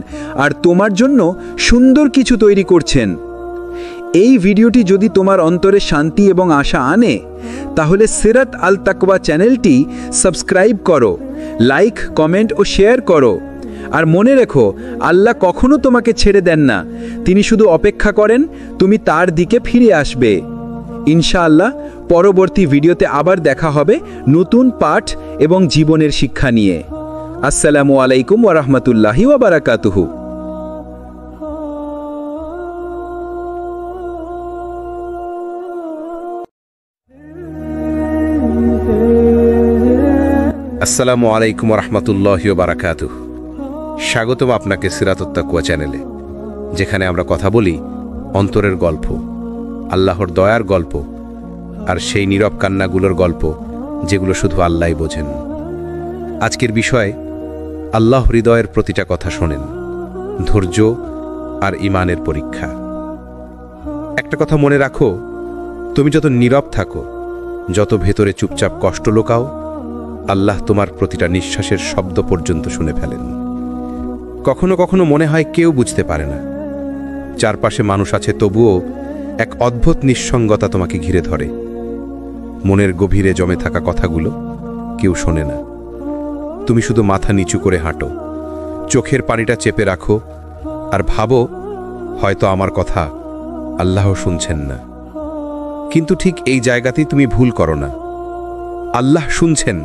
আর তোমার জন্য সুন্দর কিছু তৈরি করছেন। এই ভিডিওটি যদি তোমার অন্তরে শান্তি এবং আশা আনে, তাহলে সিরাত আল তাকওয়া চ্যানেলটি সাবস্ক্রাইব করো, লাইক, কমেন্ট ও শেয়ার করো। আর মনে রেখো, আল্লাহ কখনো তোমাকে ছেড়ে দেন না। তিনি শুধু অপেক্ষা করেন তুমি তার দিকে ফিরে আসবে। ইনশাআল্লাহ পরবর্তী ভিডিওতে আবার দেখা হবে নতুন পাঠ এবং জীবনের শিক্ষা নিয়ে। আসসালামু আলাইকুম ওয়া রাহমাতুল্লাহি ওয়া বারাকাতুহু। আসসালামু আলাইকুম রহমতুল্লাহি বারাকাতুহ। স্বাগতম আপনাকে সিরাতুত তাকওয়া চ্যানেলে, যেখানে আমরা কথা বলি অন্তরের গল্প, আল্লাহর দয়ার গল্প, আর সেই নীরব কান্নাগুলোর গল্প যেগুলো শুধু আল্লাহই বোঝেন। আজকের বিষয়, আল্লাহ হৃদয়ের প্রতিটা কথা শোনেন, ধৈর্য আর ঈমানের পরীক্ষা। একটা কথা মনে রাখো, তুমি যত নীরব থাকো, যত ভেতরে চুপচাপ কষ্ট লোকাও, আল্লাহ তোমার প্রতিটা নিঃশ্বাসের শব্দ পর্যন্ত শুনে ফেলেন। কখনো কখনো মনে হয় কেউ বুঝতে পারে না, চারপাশে মানুষ আছে, তবুও এক অদ্ভুত নিঃসঙ্গতা তোমাকে ঘিরে ধরে। মনের গভীরে জমে থাকা কথাগুলো কেউ শোনে না। তুমি শুধু মাথা নিচু করে হাঁটো, চোখের পানিটা চেপে রাখো, আর ভাবো হয়তো আমার কথা আল্লাহ শুনছেন না। কিন্তু ঠিক এই জায়গাতেই তুমি ভুল করো না। আল্লাহ শুনছেন।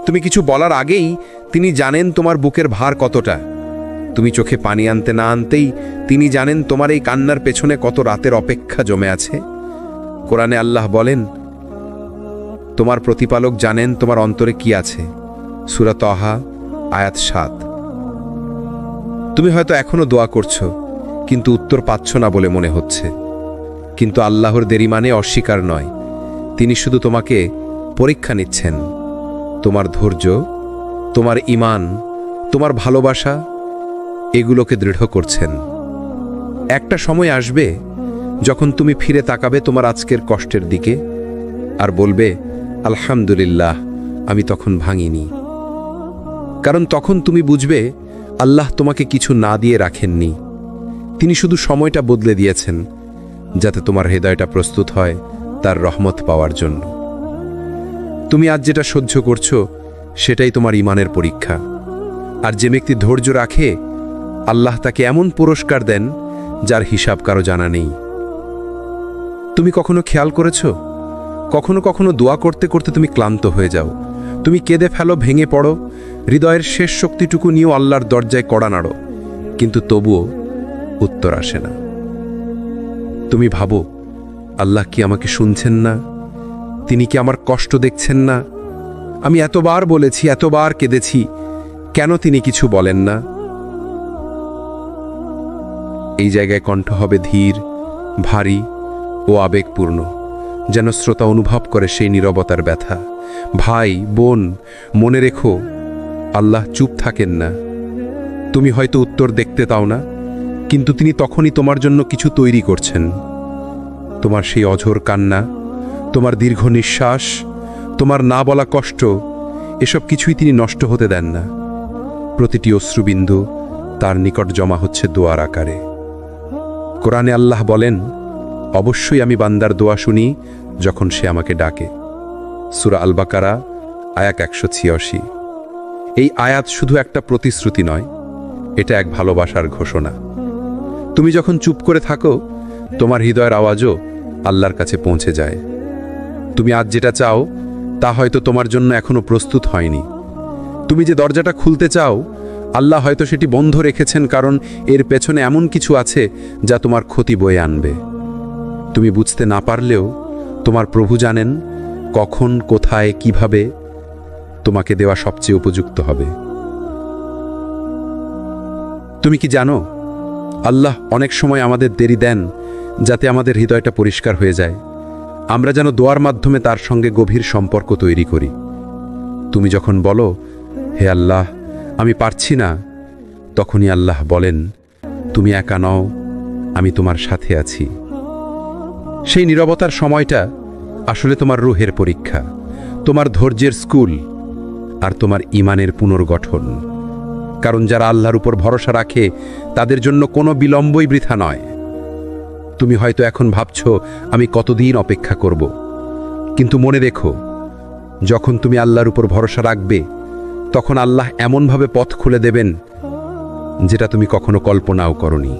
তুমি কিছু বলার আগেই তিনি জানেন তোমার বুকের ভার কতটা। তুমি চোখে পানি আনতে না আনতেই তিনি জানেন তোমার এই কান্নার পেছনে কত রাতের অপেক্ষা জমে আছে। কোরআনে আল্লাহ বলেন, তোমার প্রতিপালক জানেন তোমার অন্তরে কি আছে। সূরা তাহা আয়াত ৭। তুমি হয়তো এখনো দোয়া করছো, কিন্তু উত্তর পাচ্ছ না বলে মনে হচ্ছে। কিন্তু আল্লাহর দেরি মানে অস্বীকার নয়, তিনি শুধু তোমাকে পরীক্ষা নিচ্ছেন। তোমার ধৈর্য, তোমার ঈমান, তোমার ভালোবাসা, এগুলোকে দৃঢ় করছেন। একটা সময় আসবে যখন তুমি ফিরে তাকাবে তোমার আজকের কষ্টের দিকে আর বলবে, আলহামদুলিল্লাহ, আমি তখন ভাঙিনি। কারণ তখন তুমি বুঝবে আল্লাহ তোমাকে কিছু না দিয়ে রাখেননি, তিনি শুধু সময়টা বদলে দিয়েছেন, যাতে তোমার হৃদয়টা প্রস্তুত হয় তার রহমত পাওয়ার জন্য। তুমি আজ যেটা সহ্য করছো, সেটাই তোমার ঈমানের পরীক্ষা। আর যে ব্যক্তি ধৈর্য রাখে, আল্লাহ তাকে এমন পুরস্কার দেন যার হিসাব কারো জানা নেই। তুমি কখনো খেয়াল করেছো, কখনো কখনো দোয়া করতে করতে তুমি ক্লান্ত হয়ে যাও, তুমি কেঁদে ফেলো, ভেঙে পড়ো, হৃদয়ের শেষ শক্তিটুকু নিয়েও আল্লাহর দরজায় কড়া নাড়ো, কিন্তু তবুও উত্তর আসে না। তুমি ভাবো, আল্লাহ কি আমাকে শুনছেন না? তিনি কি আমার কষ্ট দেখছেন না? আমি এতবার বলেছি, এতবার কেঁদেছি, কেন তিনি কিছু বলেন না? এই জায়গায় কণ্ঠ হবে ধীর, ভারী ও আবেগপূর্ণ, যেন শ্রোতা অনুভব করে সেই নীরবতার ব্যথা। ভাই, বোন, মনে রেখো, আল্লাহ চুপ থাকেন না। তুমি হয়তো উত্তর দেখতে তাও না, কিন্তু তিনি তখনই তোমার জন্য কিছু তৈরি করছেন। তোমার সেই অঝোর কান্না, তোমার দীর্ঘ নিঃশ্বাস, তোমার না বলা কষ্ট, এসব কিছুই তিনি নষ্ট হতে দেন না। প্রতিটি অশ্রুবিন্দু তার নিকট জমা হচ্ছে দোয়ার আকারে। কোরআনে আল্লাহ বলেন, অবশ্যই আমি বান্দার দোয়া শুনি যখন সে আমাকে ডাকে। সূরা আল বাকারা আয়াত ১৮৬। এই আয়াত শুধু একটা প্রতিশ্রুতি নয়, এটা এক ভালোবাসার ঘোষণা। তুমি যখন চুপ করে থাকো, তোমার হৃদয়ের আওয়াজও আল্লাহর কাছে পৌঁছে যায়। তুমি আজ যেটা চাও, তা হয়তো তোমার জন্য এখনো প্রস্তুত হয়নি। তুমি যে দরজাটা খুলতে চাও, আল্লাহ হয়তো সেটি বন্ধ রেখেছেন, কারণ এর পেছনে এমন কিছু আছে যা তোমার ক্ষতি বয়ে আনবে। তুমি বুঝতে না পারলেও তোমার প্রভু জানেন কখন, কোথায়, কিভাবে তোমাকে দেওয়া সবচেয়ে উপযুক্ত হবে। তুমি কি জানো, আল্লাহ অনেক সময় আমাদের দেরি দেন যাতে আমাদের হৃদয়টা পরিষ্কার হয়ে যায়, আমরা যেন দোয়ার মাধ্যমে তার সঙ্গে গভীর সম্পর্ক তৈরি করি। তুমি যখন বলো, হে আল্লাহ, আমি পারছি না, তখনই আল্লাহ বলেন, তুমি একা নও, আমি তোমার সাথে আছি। সেই নীরবতার সময়টা আসলে তোমার রূহের পরীক্ষা, তোমার ধৈর্যের স্কুল, আর তোমার ঈমানের পুনর্গঠন। কারণ যারা আল্লাহর উপর ভরসা রাখে, তাদের জন্য কোনো বিলম্বই বৃথা নয়। তুমি হয়তো এখন ভাবছো, আমি কতদিন অপেক্ষা করব, কিন্তু মনে রেখো, যখন তুমি আল্লাহর উপর ভরসা রাখবে, তখন আল্লাহ এমনভাবে পথ খুলে দেবেন যেটা তুমি কখনো কল্পনাও করনি।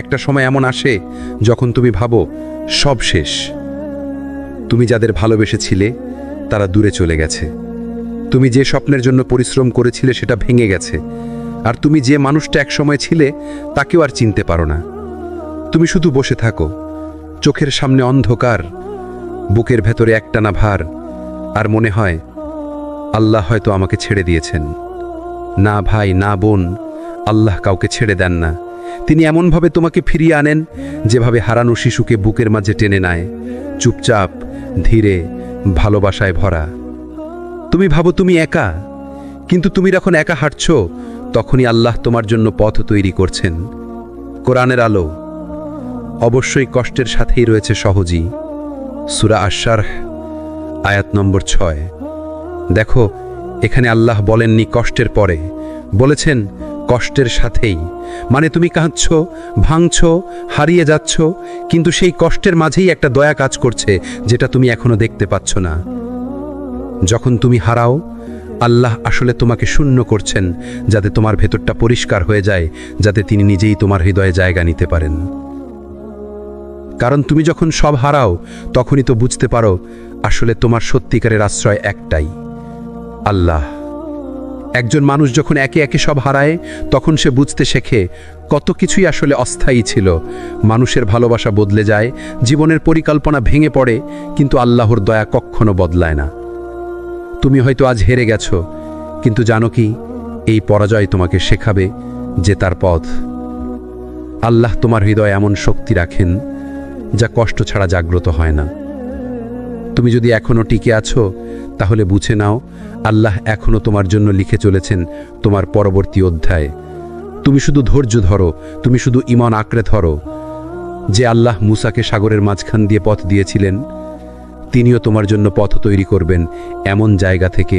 একটা সময় এমন আসে যখন তুমি ভাবো সব শেষ। তুমি যাদের ভালোবেসেছিলে তারা দূরে চলে গেছে, তুমি যে স্বপ্নের জন্য পরিশ্রম করেছিলে সেটা ভেঙে গেছে, আর তুমি যে মানুষটা একসময় ছিলে তাকেও আর চিনতে পারো না। তুমি শুধু বসে থাকো, চোখের সামনে অন্ধকার, বুকের ভেতরে একটানা ভার, আর মনে হয় আল্লাহ হয়তো আমাকে ছেড়ে দিয়েছেন। না ভাই, না বোন, আল্লাহ কাউকে ছেড়ে দেন না। তিনি এমনভাবে তোমাকে ফিরিয়ে আনেন যেভাবে হারানো শিশুকে বুকের মাঝে টেনে নেয়, চুপচাপ, ধীরে, ভালোবাসায় ভরা। তুমি ভাবো তুমি একা, কিন্তু তুমি যখন একা হাঁটছো তখনই আল্লাহ তোমার জন্য পথ তৈরি করছেন। কোরআনের আলো। অবশ্যই কষ্টের সাথেই রয়েছে সহজই। সূরা আশ-শারহ আয়াত নম্বর 6। দেখো, এখানে আল্লাহ বলেননি কষ্টের পরে, বলেছেন কষ্টের সাথেই। মানে তুমি কাঁদছো, ভাঙছো, হারিয়ে যাচ্ছ, কিন্তু সেই কষ্টের মাঝেই একটা দয়া কাজ করছে যেটা তুমি এখনো দেখতে পাচ্ছ না। যখন তুমি হারাও, আল্লাহ আসলে তোমাকে শূন্য করছেন যাতে তোমার ভেতরটা পরিষ্কার হয়ে যায়, যাতে তিনি নিজেই তোমার হৃদয়ে জায়গা নিতে পারেন। কারণ তুমি যখন সব হারাও তখনই তো বুঝতে পারো আসলে তোমার সত্যিকারের আশ্রয় একটাই, আল্লাহ। একজন মানুষ যখন একে একে সব হারায় তখন সে বুঝতে শেখে কত কিছুই আসলে অস্থায়ী ছিল। মানুষের ভালোবাসা বদলে যায়, জীবনের পরিকল্পনা ভেঙে পড়ে, কিন্তু আল্লাহর দয়া কখনো বদলায় না। তুমি হয়তো আজ হেরে গেছো, কিন্তু জানো কি, এই পরাজয় তোমাকে শেখাবে যে তার পথ। আল্লাহ তোমার হৃদয়ে এমন শক্তি রাখেন যা কষ্ট ছাড়া জাগ্রত হয় না। তুমি যদি এখনো টিকে আছো, তাহলে বুঝে নাও আল্লাহ এখনো তোমার জন্য লিখে চলেছেন তোমার পরবর্তী অধ্যায়। তুমি শুধু ধৈর্য ধরো, তুমি শুধু ঈমান আঁকড়ে ধরো। যে আল্লাহ মুসাকে সাগরের মাঝখান দিয়ে পথ দিয়েছিলেন, তিনিও তোমার জন্য পথ তৈরি করবেন এমন জায়গা থেকে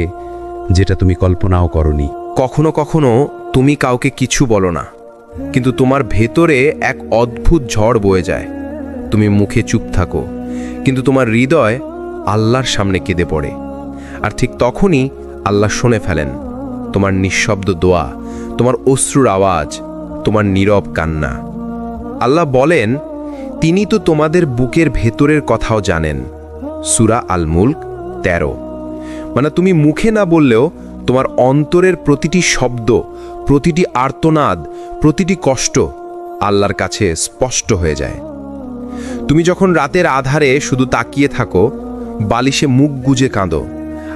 যেটা তুমি কল্পনাও করনি। কখনো কখনো তুমি কাউকে কিছু বলো না, কিন্তু তোমার ভেতরে এক অদ্ভুত ঝড় বয়ে যায়। তুমি মুখে চুপ থাকো, কিন্তু তোমার হৃদয় আল্লাহর সামনে কেঁদে পড়ে। আর ঠিক তখনই আল্লাহ শুনে ফেলেন তোমার নিঃশব্দ দোয়া, তোমার অশ্রুর আওয়াজ, তোমার নীরব কান্না। আল্লাহ বলেন, তিনি তো তোমাদের বুকের ভেতরের কথাও জানেন। সূরা আল মুলক 13। মানে তুমি মুখে না বললেও তোমার অন্তরের প্রতিটি শব্দ, প্রতিটি আর্তনাদ, প্রতিটি কষ্ট আল্লাহর কাছে স্পষ্ট হয়ে যায়। তুমি যখন রাতের আধারে শুধু তাকিয়ে থাকো, বালিশে মুখ গুজে কাঁদো,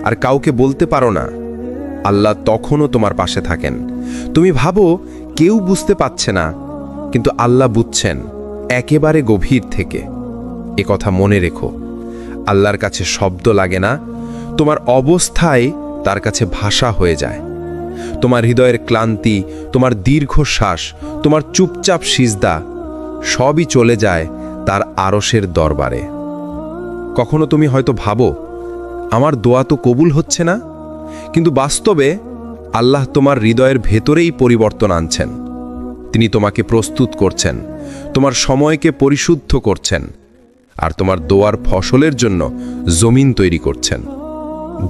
আর কাউকে বলতে পারো না, আল্লাহ তখনও তোমার পাশে থাকেন। তুমি ভাবো কেউ বুঝতে পারছে না, কিন্তু আল্লাহ বুঝছেন একেবারে গভীর থেকে। এ কথা মনে রেখো, আল্লাহর কাছে শব্দ লাগে না, তোমার অবস্থায় তার কাছে ভাষা হয়ে যায়। তোমার হৃদয়ের ক্লান্তি, তোমার দীর্ঘশ্বাস, তোমার চুপচাপ সিজদা সবই চলে যায় তার আরশের দরবারে। কখনো তুমি হয়তো ভাবো আমার দোয়া তো কবুল হচ্ছে না, কিন্তু বাস্তবে আল্লাহ তোমার হৃদয়ের ভেতরেই পরিবর্তন আনছেন। তিনি তোমাকে প্রস্তুত করছেন, তোমার সময়কে পরিশুদ্ধ করছেন, আর তোমার দোয়ার ফসলের জন্য জমিন তৈরি করছেন।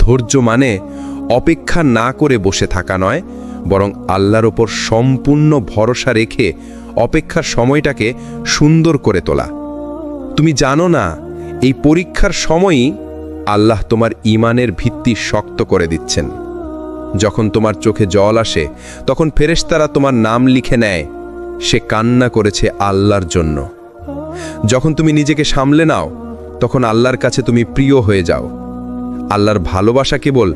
ধৈর্য মানে অপেক্ষা না করে বসে থাকা নয়, বরং আল্লাহর ওপর সম্পূর্ণ ভরসা রেখে অপেক্ষার সময়টাকে সুন্দর করে তোলা। তুমি জানো না, এই পরীক্ষার সময়ই আল্লাহ তোমার ঈমানের ভিত্তি শক্ত করে দিচ্ছেন। যখন তোমার চোখে জল আসে, তখন ফেরেশতারা তোমার নাম লিখে নেয়, সে কান্না করেছে আল্লাহর জন্য। যখন তুমি নিজেকে সামলে নাও, তখন আল্লাহর কাছে তুমি প্রিয় হয়ে যাও। আল্লাহর ভালোবাসা কেবল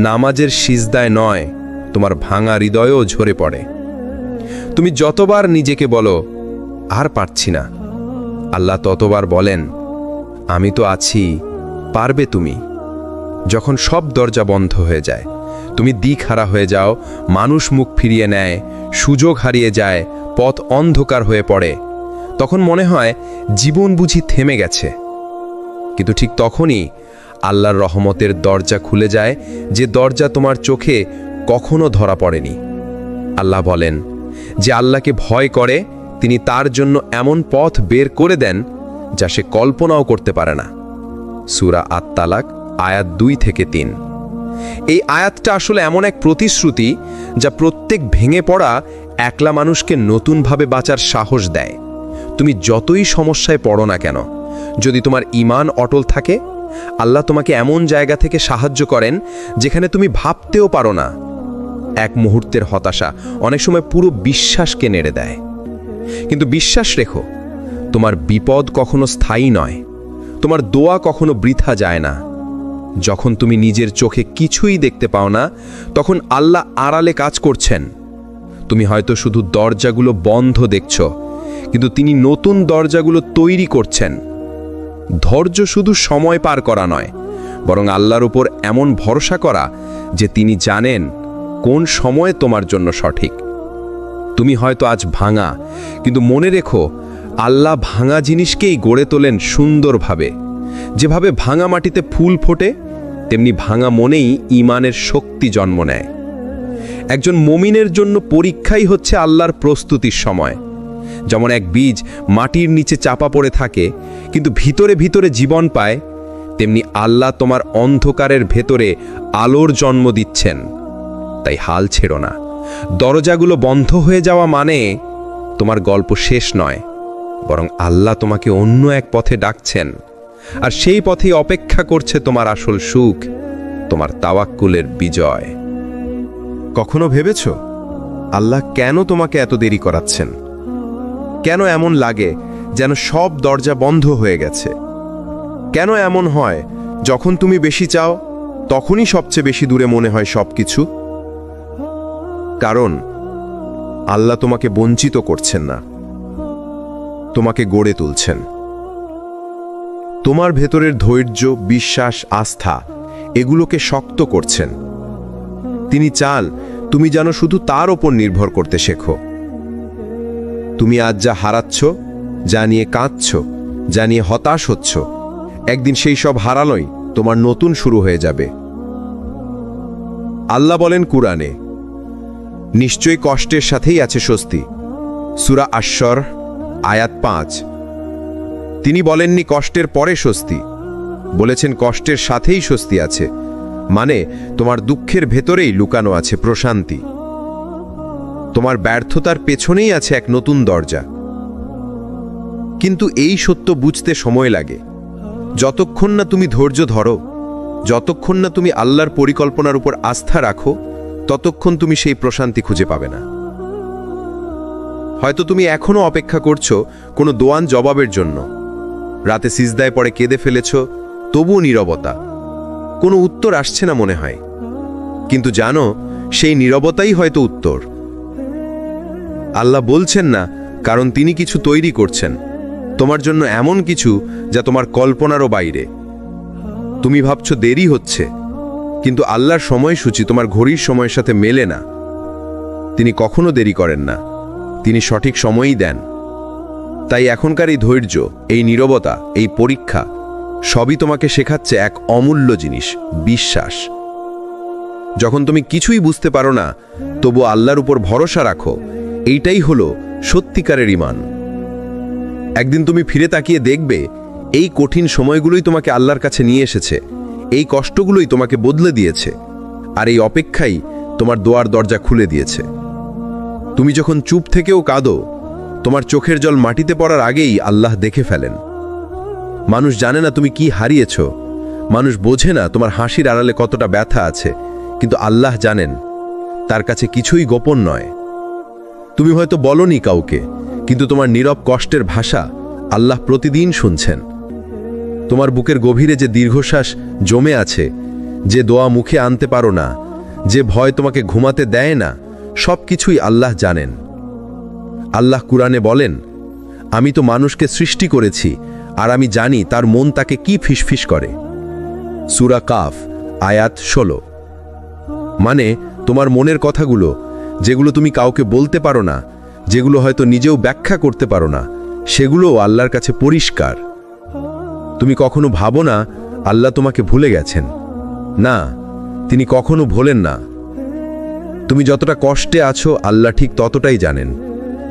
নামাজের সিজদায় নয়, তোমার ভাঙা হৃদয়েও ঝরে পড়ে। তুমি যতবার নিজেকে বলো আর পারছি না, আল্লাহ ততবার বলেন, আমি তো আছি, পারবে তুমি। যখন সব দরজা বন্ধ হয়ে যায়, তুমি দিকহারা হয়ে যাও, মানুষ মুখ ফিরিয়ে নেয়, সুযোগ হারিয়ে যায়, পথ অন্ধকার হয়ে পড়ে, তখন মনে হয় জীবন বুঝি থেমে গেছে। কিন্তু ঠিক তখনই আল্লাহর রহমতের দরজা খুলে যায়, যে দরজা তোমার চোখে কখনো ধরা পড়েনি। আল্লাহ বলেন, যে আল্লাহকে ভয় করে তিনি তার জন্য এমন পথ বের করে দেন যা সে কল্পনাও করতে পারে না। সূরা আত-তালাক আয়াত 2-3। এই আয়াতটা আসলে এমন এক প্রতিশ্রুতি যা প্রত্যেক ভেঙে পড়া একলা মানুষকে নতুনভাবে বাঁচার সাহস দেয়। তুমি যতই সমস্যায় পড়ো না কেন, যদি তোমার ঈমান অটল থাকে, আল্লাহ তোমাকে এমন জায়গা থেকে সাহায্য করেন যেখানে তুমি ভাবতেও পারো না। এক মুহূর্তের হতাশা অনেক সময় পুরো বিশ্বাসকে নেড়ে দেয়। কিন্তু বিশ্বাস রেখো, তোমার বিপদ কখনো স্থায়ী নয়, তোমার দোয়া কখনো বৃথা যায় না। যখন তুমি নিজের চোখে কিছুই দেখতে পাও না, তখন আল্লাহ আড়ালে কাজ করছেন। তুমি হয়তো শুধু দরজাগুলো বন্ধ দেখছ, কিন্তু তিনি নতুন দরজাগুলো তৈরি করছেন। ধৈর্য শুধু সময় পার করা নয়, বরং আল্লাহর উপর এমন ভরসা করা যে তিনি জানেন কোন সময়ে তোমার জন্য সঠিক। তুমি হয়তো আজ ভাঙা, কিন্তু মনে রেখো, আল্লাহ ভাঙা জিনিসকেই গড়ে তোলেন সুন্দরভাবে। যেভাবে ভাঙা মাটিতে ফুল ফোটে, তেমনি ভাঙা মনেই ঈমানের শক্তি জন্ম নেয়। একজন মুমিনের জন্য পরীক্ষাই হচ্ছে আল্লাহর প্রস্তুতির সময়। যেমন এক বীজ মাটির নিচে চাপা পড়ে থাকে, কিন্তু ভিতরে ভিতরে জীবন পায়, তেমনি আল্লাহ তোমার অন্ধকারের ভেতরে আলোর জন্ম দিচ্ছেন। তাই হাল ছেড়ো না। দরজাগুলো বন্ধ হয়ে যাওয়া মানে তোমার গল্প শেষ নয়, বরং আল্লাহ তোমাকে অন্য এক পথে ডাকছেন, আর সেই পথেই অপেক্ষা করছে তোমার আসল সুখ, তোমার তাওয়াক্কুলের বিজয়। কখনো ভেবেছ আল্লাহ কেন তোমাকে এত দেরি করাচ্ছেন? কেন এমন লাগে যেন সব দরজা বন্ধ হয়ে গেছে? কেন এমন হয় যখন তুমি বেশি চাও, তখনই সবচেয়ে বেশি দূরে মনে হয় সবকিছু? কারণ আল্লাহ তোমাকে বঞ্চিত করছেন না, তোমাকে গড়ে তুলছেন। তোমার ভেতরের ধৈর্য, বিশ্বাস, আস্থা এগুলোকে শক্ত করছেন। তিনি চান তুমি যেন শুধু তার ওপর নির্ভর করতে শেখো। তুমি আজ যা হারাচ্ছ, যা নিয়ে কাঁদছ, যা নিয়ে হতাশ হচ্ছ, একদিন সেই সব হারানোই তোমার নতুন শুরু হয়ে যাবে। আল্লাহ বলেন কুরআনে, নিশ্চয়ই কষ্টের সাথেই আছে স্বস্তি। সূরা আশ-শর আয়াত 5। তিনি বলেননি কষ্টের পরে স্বস্তি, বলেছেন কষ্টের সাথেই স্বস্তি আছে, মানে তোমার দুঃখের ভেতরেই লুকানো আছে প্রশান্তি। তোমার ব্যর্থতার পেছনেই আছে এক নতুন দরজা। কিন্তু এই সত্য বুঝতে সময় লাগে। যতক্ষণ না তুমি ধৈর্য ধরো, যতক্ষণ না তুমি আল্লাহর পরিকল্পনার উপর আস্থা রাখো, ততক্ষণ তুমি সেই প্রশান্তি খুঁজে পাবে না। হয়তো তুমি এখনো অপেক্ষা করছো কোনো দোয়ান জবাবের জন্য। রাতে সিজদায় পড়ে কেঁদে ফেলেছ, তবুও নীরবতা, কোনো উত্তর আসছে না মনে হয়। কিন্তু জানো, সেই নীরবতাই হয়তো উত্তর। আল্লাহ বলছেন না, কারণ তিনি কিছু তৈরি করছেন তোমার জন্য, এমন কিছু যা তোমার কল্পনারও বাইরে। তুমি ভাবছো দেরি হচ্ছে, কিন্তু আল্লাহর সময়সূচি তোমার ঘড়ির সময়ের সাথে মেলে না। তিনি কখনো দেরি করেন না, তিনি সঠিক সময়ই দেন। তাই এখনকার এই ধৈর্য, এই নীরবতা, এই পরীক্ষা সবই তোমাকে শেখাচ্ছে এক অমূল্য জিনিস, বিশ্বাস। যখন তুমি কিছুই বুঝতে পারো না, তবু আল্লাহর উপর ভরসা রাখো, এইটাই হলো সত্যিকারের ঈমান। একদিন তুমি ফিরে তাকিয়ে দেখবে, এই কঠিন সময়গুলোই তোমাকে আল্লাহর কাছে নিয়ে এসেছে, এই কষ্টগুলোই তোমাকে বদলে দিয়েছে, আর এই অপেক্ষাই তোমার দোয়ার দরজা খুলে দিয়েছে। তুমি যখন চুপ থেকেও কাঁদো, তোমার চোখের জল মাটিতে পড়ার আগেই আল্লাহ দেখে ফেলেন। মানুষ জানে না তুমি কি হারিয়েছ, মানুষ বোঝে না তোমার হাসির আড়ালে কতটা ব্যথা আছে, কিন্তু আল্লাহ জানেন, তার কাছে কিছুই গোপন নয়। তুমি হয়তো বলনি কাউকে, কিন্তু তোমার নীরব কষ্টের ভাষা আল্লাহ প্রতিদিন শুনছেন। তোমার বুকের গভীরে যে দীর্ঘশ্বাস জমে আছে, যে দোয়া মুখে আনতে পারো না, যে ভয় তোমাকে ঘুমাতে দেয় না, সব কিছুই আল্লাহ জানেন। আল্লাহ কুরআনে বলেন, আমি তো মানুষকে সৃষ্টি করেছি, আর আমি জানি তার মন তাকে কি ফিসফিস করে। সূরা কাফ আয়াত 16। মানে তোমার মনের কথাগুলো, যেগুলো তুমি কাউকে বলতে পারো না, যেগুলো হয়তো নিজেও ব্যাখ্যা করতে পারো না, সেগুলোও আল্লাহর কাছে পরিষ্কার। তুমি কখনো ভাবো না আল্লাহ তোমাকে ভুলে গেছেন। না, তিনি কখনো ভোলেন না। তুমি যতটা কষ্টে আছো, আল্লাহ ঠিক ততটাই জানেন।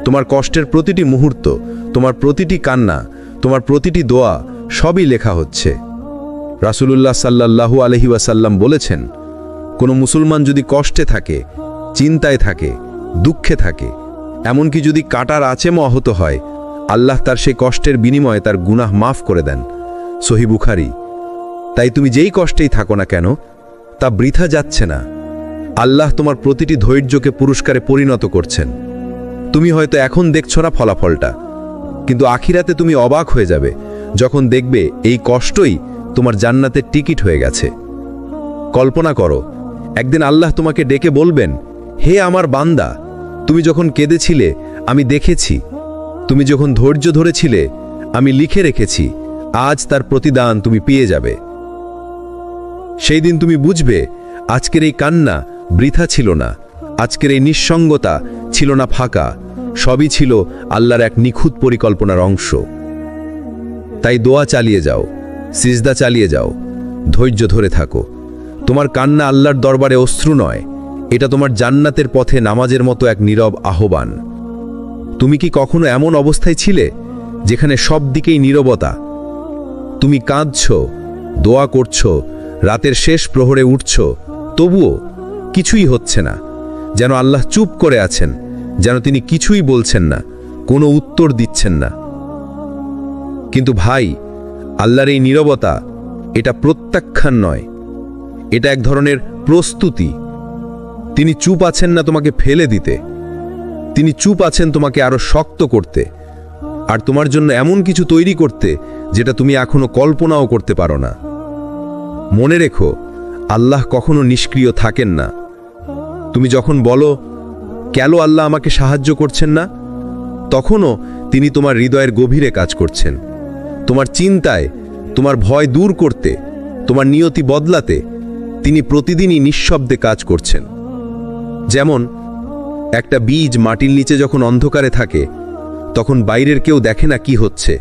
তোমার কষ্টের প্রতিটি মুহূর্ত, তোমার প্রতিটি কান্না, তোমার প্রতিটি দোয়া সবই লেখা হচ্ছে। রাসূলুল্লাহ সাল্লাল্লাহু আলাইহি ওয়াসাল্লাম বলেছেন, কোনো মুসলমান যদি কষ্টে থাকে, চিন্তায় থাকে, দুঃখে থাকে, এমনকি যদি কাঁটার আঁচেমও আহত হয়, আল্লাহ তার সেই কষ্টের বিনিময়ে তার গুনাহ মাফ করে দেন। সহিহ বুখারী। তাই তুমি যেই কষ্টেই থাকো না কেন, তা বৃথা যাচ্ছে না। আল্লাহ তোমার প্রতিটি ধৈর্যকে পুরস্কারে পরিণত করছেন। তুমি হয়তো এখন দেখছো না ফলাফলটা, কিন্তু আখিরাতে তুমি অবাক হয়ে যাবে যখন দেখবে এই কষ্টই তোমার জান্নাতের টিকিট হয়ে গেছে। কল্পনা করো, একদিন আল্লাহ তোমাকে ডেকে বলবেন, হে আমার বান্দা, তুমি যখন কেঁদেছিলে আমি দেখেছি, তুমি যখন ধৈর্য ধরেছিলে আমি লিখে রেখেছি, আজ তার প্রতিদান তুমি পেয়ে যাবে। সেই দিন তুমি বুঝবে আজকের এই কান্না বৃথা ছিল না, আজকের এই নিঃসঙ্গতা ছিল না ফাঁকা, সবই ছিল আল্লাহর এক নিখুঁত পরিকল্পনার অংশ। তাই দোয়া চালিয়ে যাও, সিজদা চালিয়ে যাও, ধৈর্য ধরে থাকো। তোমার কান্না আল্লাহর দরবারে অশ্রু নয়, এটা তোমার জান্নাতের পথে নামাজের মতো এক নীরব আহ্বান। তুমি কি কখনো এমন অবস্থায় ছিলে যেখানে সব দিকেই নীরবতা? তুমি কাঁদছ, দোয়া করছ, রাতের শেষ প্রহরে উঠছ, তবুও কিছুই হচ্ছে না, যেন আল্লাহ চুপ করে আছেন, যেন তিনি কিছুই বলছেন না, কোনো উত্তর দিচ্ছেন না। কিন্তু ভাই, আল্লাহর এই নীরবতা এটা প্রত্যাখ্যান নয়, এটা এক ধরনের প্রস্তুতি। তিনি চুপ আছেন না তোমাকে ফেলে দিতে, তিনি চুপ আছেন তোমাকে আরো শক্ত করতে, আর তোমার জন্য এমন কিছু তৈরি করতে যেটা তুমি এখনো কল্পনাও করতে পারো না। মনে রেখো, আল্লাহ কখনো নিষ্ক্রিয় থাকেন না। তুমি যখন বলো, কেন আল্লাহ আমাকে সাহায্য করছেন না, তখনও তিনি তোমার হৃদয়ের গভীরে কাজ করছেন। তোমার চিন্তায়, তোমার ভয় দূর করতে, তোমার নিয়তি বদলাতে তিনি প্রতিদিনই নিঃশব্দে কাজ করছেন। যেমন একটা বীজ মাটির নিচে যখন অন্ধকারে থাকে, তখন বাইরের কেউ দেখে না কি হচ্ছে,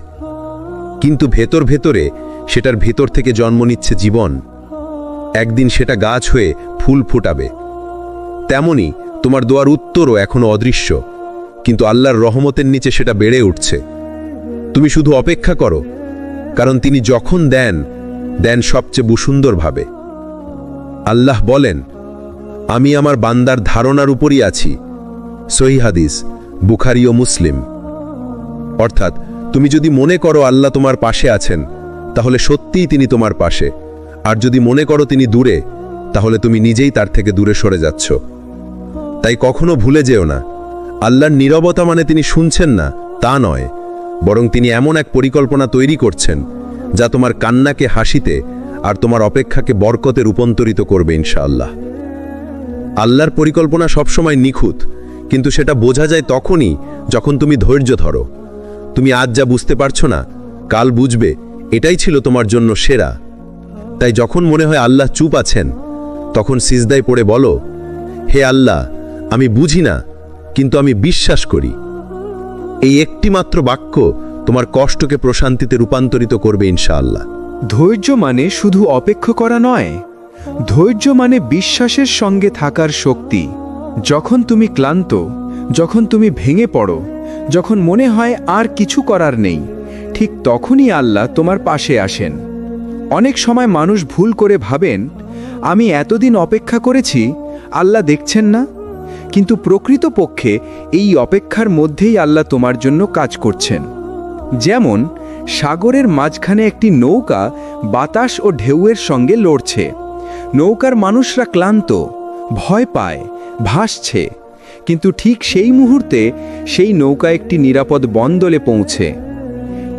কিন্তু ভেতর ভেতরে সেটার ভেতর থেকে জন্ম নিচ্ছে জীবন। একদিন সেটা গাছ হয়ে ফুল ফোটাবে। তেমনি তোমার দোয়ার উত্তরও এখনো অদৃশ্য, কিন্তু আল্লাহর রহমতের নিচে সেটা বেড়ে উঠছে। তুমি শুধু অপেক্ষা করো, কারণ তিনি যখন দেন, দেন সবচেয়ে সুন্দরভাবে। আল্লাহ বলেন, আমি আমার বান্দার ধারণার উপরই আছি। সহিহ হাদিস, বুখারী ও মুসলিম। অর্থাৎ তুমি যদি মনে করো আল্লাহ তোমার পাশে আছেন, তাহলে সত্যিই তিনি তোমার পাশে, আর যদি মনে করো তিনি দূরে, তাহলে তুমি নিজেই তার থেকে দূরে সরে যাচ্ছ। তাই কখনো ভুলে যেও না, আল্লাহর নীরবতা মানে তিনি শুনছেন না তা নয়, বরং তিনি এমন এক পরিকল্পনা তৈরি করছেন যা তোমার কান্নাকে হাসিতে আর তোমার অপেক্ষাকে বরকতে রূপান্তরিত করবে ইনশাআল্লাহ। আল্লাহর পরিকল্পনা সবসময় নিখুঁত, কিন্তু সেটা বোঝা যায় তখনই যখন তুমি ধৈর্য ধরো। তুমি আজ যা বুঝতে পারছো না, কাল বুঝবে এটাই ছিল তোমার জন্য সেরা। তাই যখন মনে হয় আল্লাহ চুপ আছেন, তখন সিজদায় পড়ে বলো, হে আল্লাহ, আমি বুঝি না, কিন্তু আমি বিশ্বাস করি। এই একটি মাত্র বাক্য তোমার কষ্টকে প্রশান্তিতে রূপান্তরিত করবে ইনশাআল্লাহ। ধৈর্য মানে শুধু অপেক্ষা করা নয়, ধৈর্য মানে বিশ্বাসের সঙ্গে থাকার শক্তি। যখন তুমি ক্লান্ত, যখন তুমি ভেঙে পড়ো, যখন মনে হয় আর কিছু করার নেই, ঠিক তখনই আল্লাহ তোমার পাশে আসেন। অনেক সময় মানুষ ভুল করে ভাবেন, আমি এতদিন অপেক্ষা করেছি, আল্লাহ দেখছেন না। কিন্তু প্রকৃতপক্ষে এই অপেক্ষার মধ্যেই আল্লাহ তোমার জন্য কাজ করছেন। যেমন সাগরের মাঝখানে একটি নৌকা বাতাস ও ঢেউয়ের সঙ্গে লড়ছে। নৌকার মানুষরা ক্লান্ত, ভয় পায়, ভাসছে, কিন্তু ঠিক সেই মুহূর্তে সেই নৌকা একটি নিরাপদ বন্দরে পৌঁছে।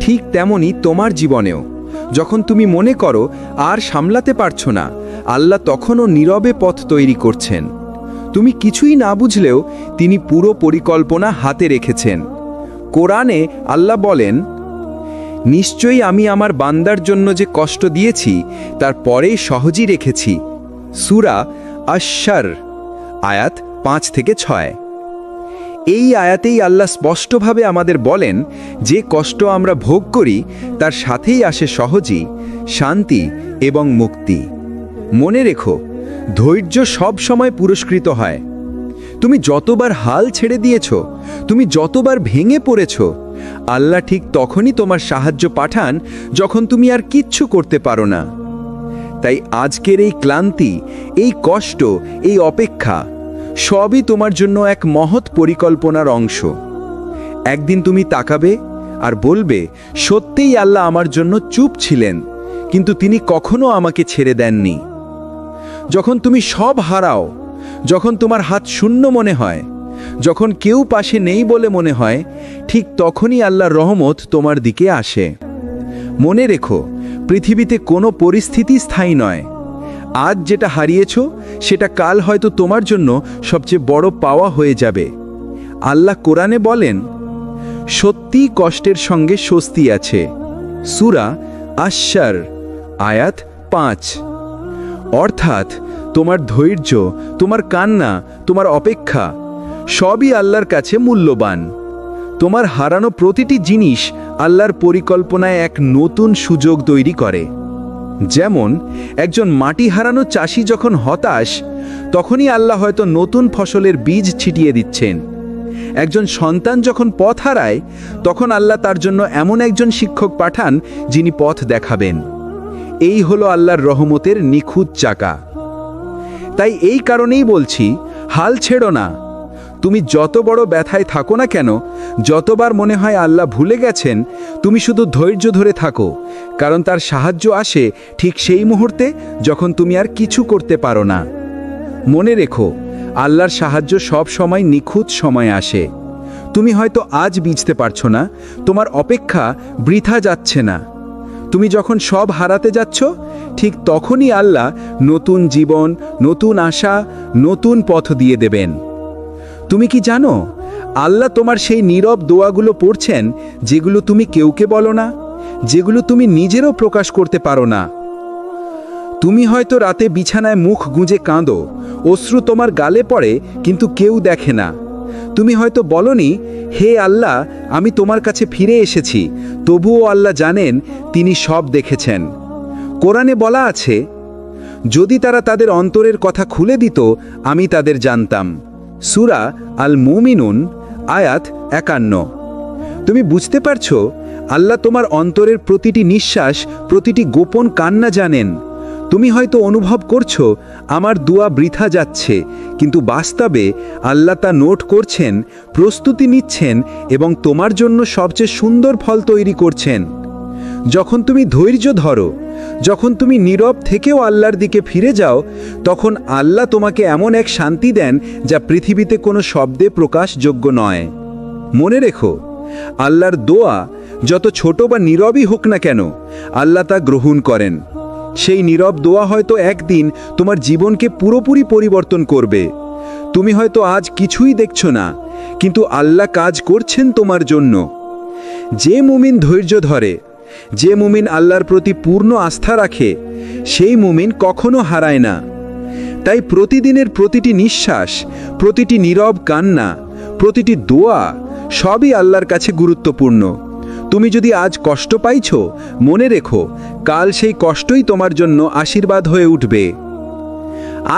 ঠিক তেমনি তোমার জীবনেও যখন তুমি মনে করো আর সামলাতে পারছো না, আল্লাহ তখনও নীরবে পথ তৈরি করছেন। তুমি কিছুই না বুঝলেও তিনি পুরো পরিকল্পনা হাতে রেখেছেন। কোরআনে আল্লাহ বলেন, নিশ্চয়ই আমি আমার বান্দার জন্য যে কষ্ট দিয়েছি তার পরেই সহজই রেখেছি। সূরা আশ-শার, আয়াত 5 থেকে 6। এই আয়াতেই আল্লাহ স্পষ্টভাবে আমাদের বলেন, যে কষ্ট আমরা ভোগ করি তার সাথেই আসে সহজই শান্তি এবং মুক্তি। মনে রেখো, ধৈর্য সব সময় পুরস্কৃত হয়। তুমি যতবার হাল ছেড়ে দিয়েছ, তুমি যতবার ভেঙে পড়েছ, আল্লাহ ঠিক তখনই তোমার সাহায্য পাঠান যখন তুমি আর কিচ্ছু করতে পারো না। তাই আজকের এই ক্লান্তি, এই কষ্ট, এই অপেক্ষা সবই তোমার জন্য এক মহৎ পরিকল্পনার অংশ। একদিন তুমি তাকাবে আর বলবে, সত্যিই আল্লাহ আমার জন্য চুপ ছিলেন, কিন্তু তিনি কখনো আমাকে ছেড়ে দেননি। যখন তুমি সব হারাও, যখন তোমার হাত শূন্য মনে হয়, যখন কেউ পাশে নেই বলে মনে হয়, ঠিক তখনই আল্লাহর রহমত তোমার দিকে আসে। মনে রেখো, পৃথিবীতে কোনো পরিস্থিতি স্থায়ী নয়। আজ যেটা হারিয়েছ সেটা কাল হয়তো তোমার জন্য সবচেয়ে বড় পাওয়া হয়ে যাবে। আল্লাহ কোরআনে বলেন, সত্যি কষ্টের সঙ্গে স্বস্তি আছে। সূরা আশ-শার আয়াত 5। অর্থাৎ তোমার ধৈর্য, তোমার কান্না, তোমার অপেক্ষা সবই আল্লাহর কাছে মূল্যবান। তোমার হারানো প্রতিটি জিনিস আল্লাহর পরিকল্পনায় এক নতুন সুযোগ তৈরি করে। যেমন একজন মাটি হারানো চাষি যখন হতাশ, তখনই আল্লাহ হয়তো নতুন ফসলের বীজ ছিটিয়ে দিচ্ছেন। একজন সন্তান যখন পথ হারায়, তখন আল্লাহ তার জন্য এমন একজন শিক্ষক পাঠান যিনি পথ দেখাবেন। এই হলো আল্লাহর রহমতের নিখুঁত চাকা। তাই এই কারণেই বলছি, হাল ছেড়ো না। তুমি যত বড় ব্যথায় থাকো না কেন, যতবার মনে হয় আল্লাহ ভুলে গেছেন, তুমি শুধু ধৈর্য ধরে থাকো, কারণ তার সাহায্য আসে ঠিক সেই মুহূর্তে যখন তুমি আর কিছু করতে পারো না। মনে রেখো, আল্লাহর সাহায্য সব সময় নিখুঁত সময় আসে। তুমি হয়তো আজ বুঝতে পারছো না, তোমার অপেক্ষা বৃথা যাচ্ছে না। তুমি যখন সব হারাতে যাচ্ছ, ঠিক তখনই আল্লাহ নতুন জীবন, নতুন আশা, নতুন পথ দিয়ে দেবেন। তুমি কি জানো, আল্লাহ তোমার সেই নীরব দোয়াগুলো পড়ছেন যেগুলো তুমি কেউকে বলো না, যেগুলো তুমি নিজেরও প্রকাশ করতে পারো না। তুমি হয়তো রাতে বিছানায় মুখ গুঁজে কাঁদো, অশ্রু তোমার গালে পড়ে, কিন্তু কেউ দেখে না। তুমি হয়তো বলনি, হে আল্লাহ, আমি তোমার কাছে ফিরে এসেছি, তবুও আল্লাহ জানেন, তিনি সব দেখেছেন। কোরআনে বলা আছে, যদি তারা তাদের অন্তরের কথা খুলে দিত, আমি তাদের জানতাম। সূরা আল মুমিনুন আয়াত 51। তুমি বুঝতে পারছো, আল্লাহ তোমার অন্তরের প্রতিটি নিঃশ্বাস, প্রতিটি গোপন কান্না জানেন। তুমি হয়তো অনুভব করছো আমার দোয়া বৃথা যাচ্ছে, কিন্তু বাস্তবে আল্লাহ তা নোট করছেন, প্রস্তুতি নিচ্ছেন এবং তোমার জন্য সবচেয়ে সুন্দর ফল তৈরি করছেন। যখন তুমি ধৈর্য ধরো, যখন তুমি নীরব থেকেও আল্লাহর দিকে ফিরে যাও, তখন আল্লাহ তোমাকে এমন এক শান্তি দেন যা পৃথিবীতে কোনো শব্দে প্রকাশযোগ্য নয়। মনে রেখো, আল্লাহর দোয়া যত ছোট বা নীরবই হোক না কেন, আল্লাহ তা গ্রহণ করেন। সেই নীরব দোয়া হয়তো একদিন তোমার জীবনকে পুরোপুরি পরিবর্তন করবে। তুমি হয়তো আজ কিছুই দেখছো না, কিন্তু আল্লাহ কাজ করছেন তোমার জন্য। যে মুমিন ধৈর্য ধরে, যে মুমিন আল্লাহর প্রতি পূর্ণ আস্থা রাখে, সেই মুমিন কখনো হারায় না। তাই প্রতিদিনের প্রতিটি নিঃশ্বাস, প্রতিটি নীরব কান্না, প্রতিটি দোয়া সবই আল্লাহর কাছে গুরুত্বপূর্ণ। তুমি যদি আজ কষ্ট পাইছো, মনে রেখো, কাল সেই কষ্টই তোমার জন্য আশীর্বাদ হয়ে উঠবে।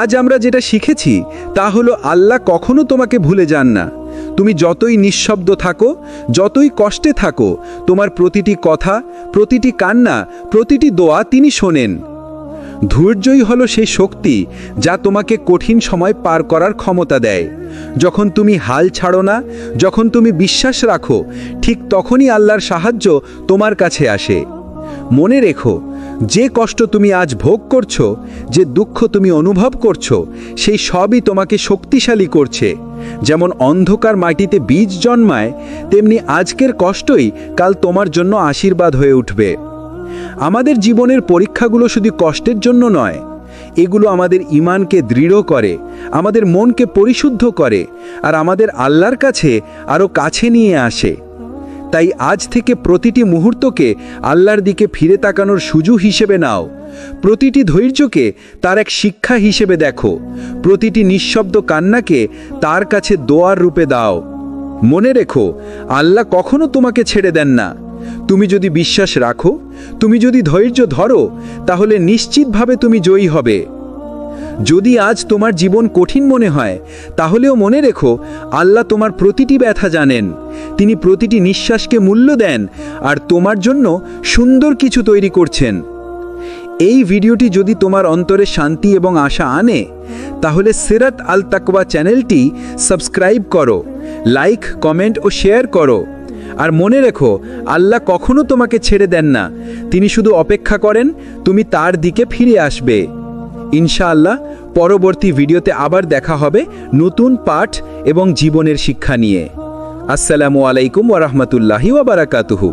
আজ আমরা যেটা শিখেছি তা হলো, আল্লাহ কখনো তোমাকে ভুলে যান না। তুমি যতই নিঃশব্দ থাকো, যতই কষ্টে থাকো, তোমার প্রতিটি কথা, প্রতিটি কান্না, প্রতিটি দোয়া তিনি শোনেন। ধৈর্যই হলো সেই শক্তি যা তোমাকে কঠিন সময় পার করার ক্ষমতা দেয়। যখন তুমি হাল ছাড়ো না, যখন তুমি বিশ্বাস রাখো, ঠিক তখনই আল্লাহর সাহায্য তোমার কাছে আসে। মনে রেখো, যে কষ্ট তুমি আজ ভোগ করছো, যে দুঃখ তুমি অনুভব করছো, সেই সবই তোমাকে শক্তিশালী করছে। যেমন অন্ধকার মাটিতে বীজ জন্মায়, তেমনি আজকের কষ্টই কাল তোমার জন্য আশীর্বাদ হয়ে উঠবে। আমাদের জীবনের পরীক্ষাগুলো শুধু কষ্টের জন্য নয়, এগুলো আমাদের ঈমানকে দৃঢ় করে, আমাদের মনকে পরিশুদ্ধ করে, আর আমাদের আল্লাহর কাছে আরও কাছে নিয়ে আসে। তাই আজ থেকে প্রতিটি মুহূর্তকে আল্লাহর দিকে ফিরে তাকানোর সুযোগ হিসেবে নাও। প্রতিটি ধৈর্যকে তার এক শিক্ষা হিসেবে দেখো, প্রতিটি নিঃশব্দ কান্নাকে তার কাছে দোয়ার রূপে দাও। মনে রেখো, আল্লাহ কখনো তোমাকে ছেড়ে দেন না। তুমি যদি বিশ্বাস রাখো, তুমি যদি ধৈর্য ধরো, তাহলে নিশ্চিতভাবে তুমি জয়ী হবে। যদি আজ তোমার জীবন কঠিন মনে হয়, তাহলেও মনে রেখো, আল্লাহ তোমার প্রতিটি ব্যথা জানেন। তিনি প্রতিটি নিঃশ্বাসকে মূল্য দেন আর তোমার জন্য সুন্দর কিছু তৈরি করছেন। এই ভিডিওটি যদি তোমার অন্তরে শান্তি এবং আশা আনে, তাহলে সিরাত আল তাকওয়া চ্যানেলটি সাবস্ক্রাইব করো, লাইক, কমেন্ট ও শেয়ার করো। আর মনে রেখো, আল্লাহ কখনো তোমাকে ছেড়ে দেন না। তিনি শুধু অপেক্ষা করেন তুমি তার দিকে ফিরে আসবে। ইনশাআল্লাহ পরবর্তী ভিডিওতে আবার দেখা হবে নতুন পাঠ এবং জীবনের শিক্ষা নিয়ে। আসসালামু আলাইকুম ওয়া রাহমাতুল্লাহি ওয়া বারাকাতুহু।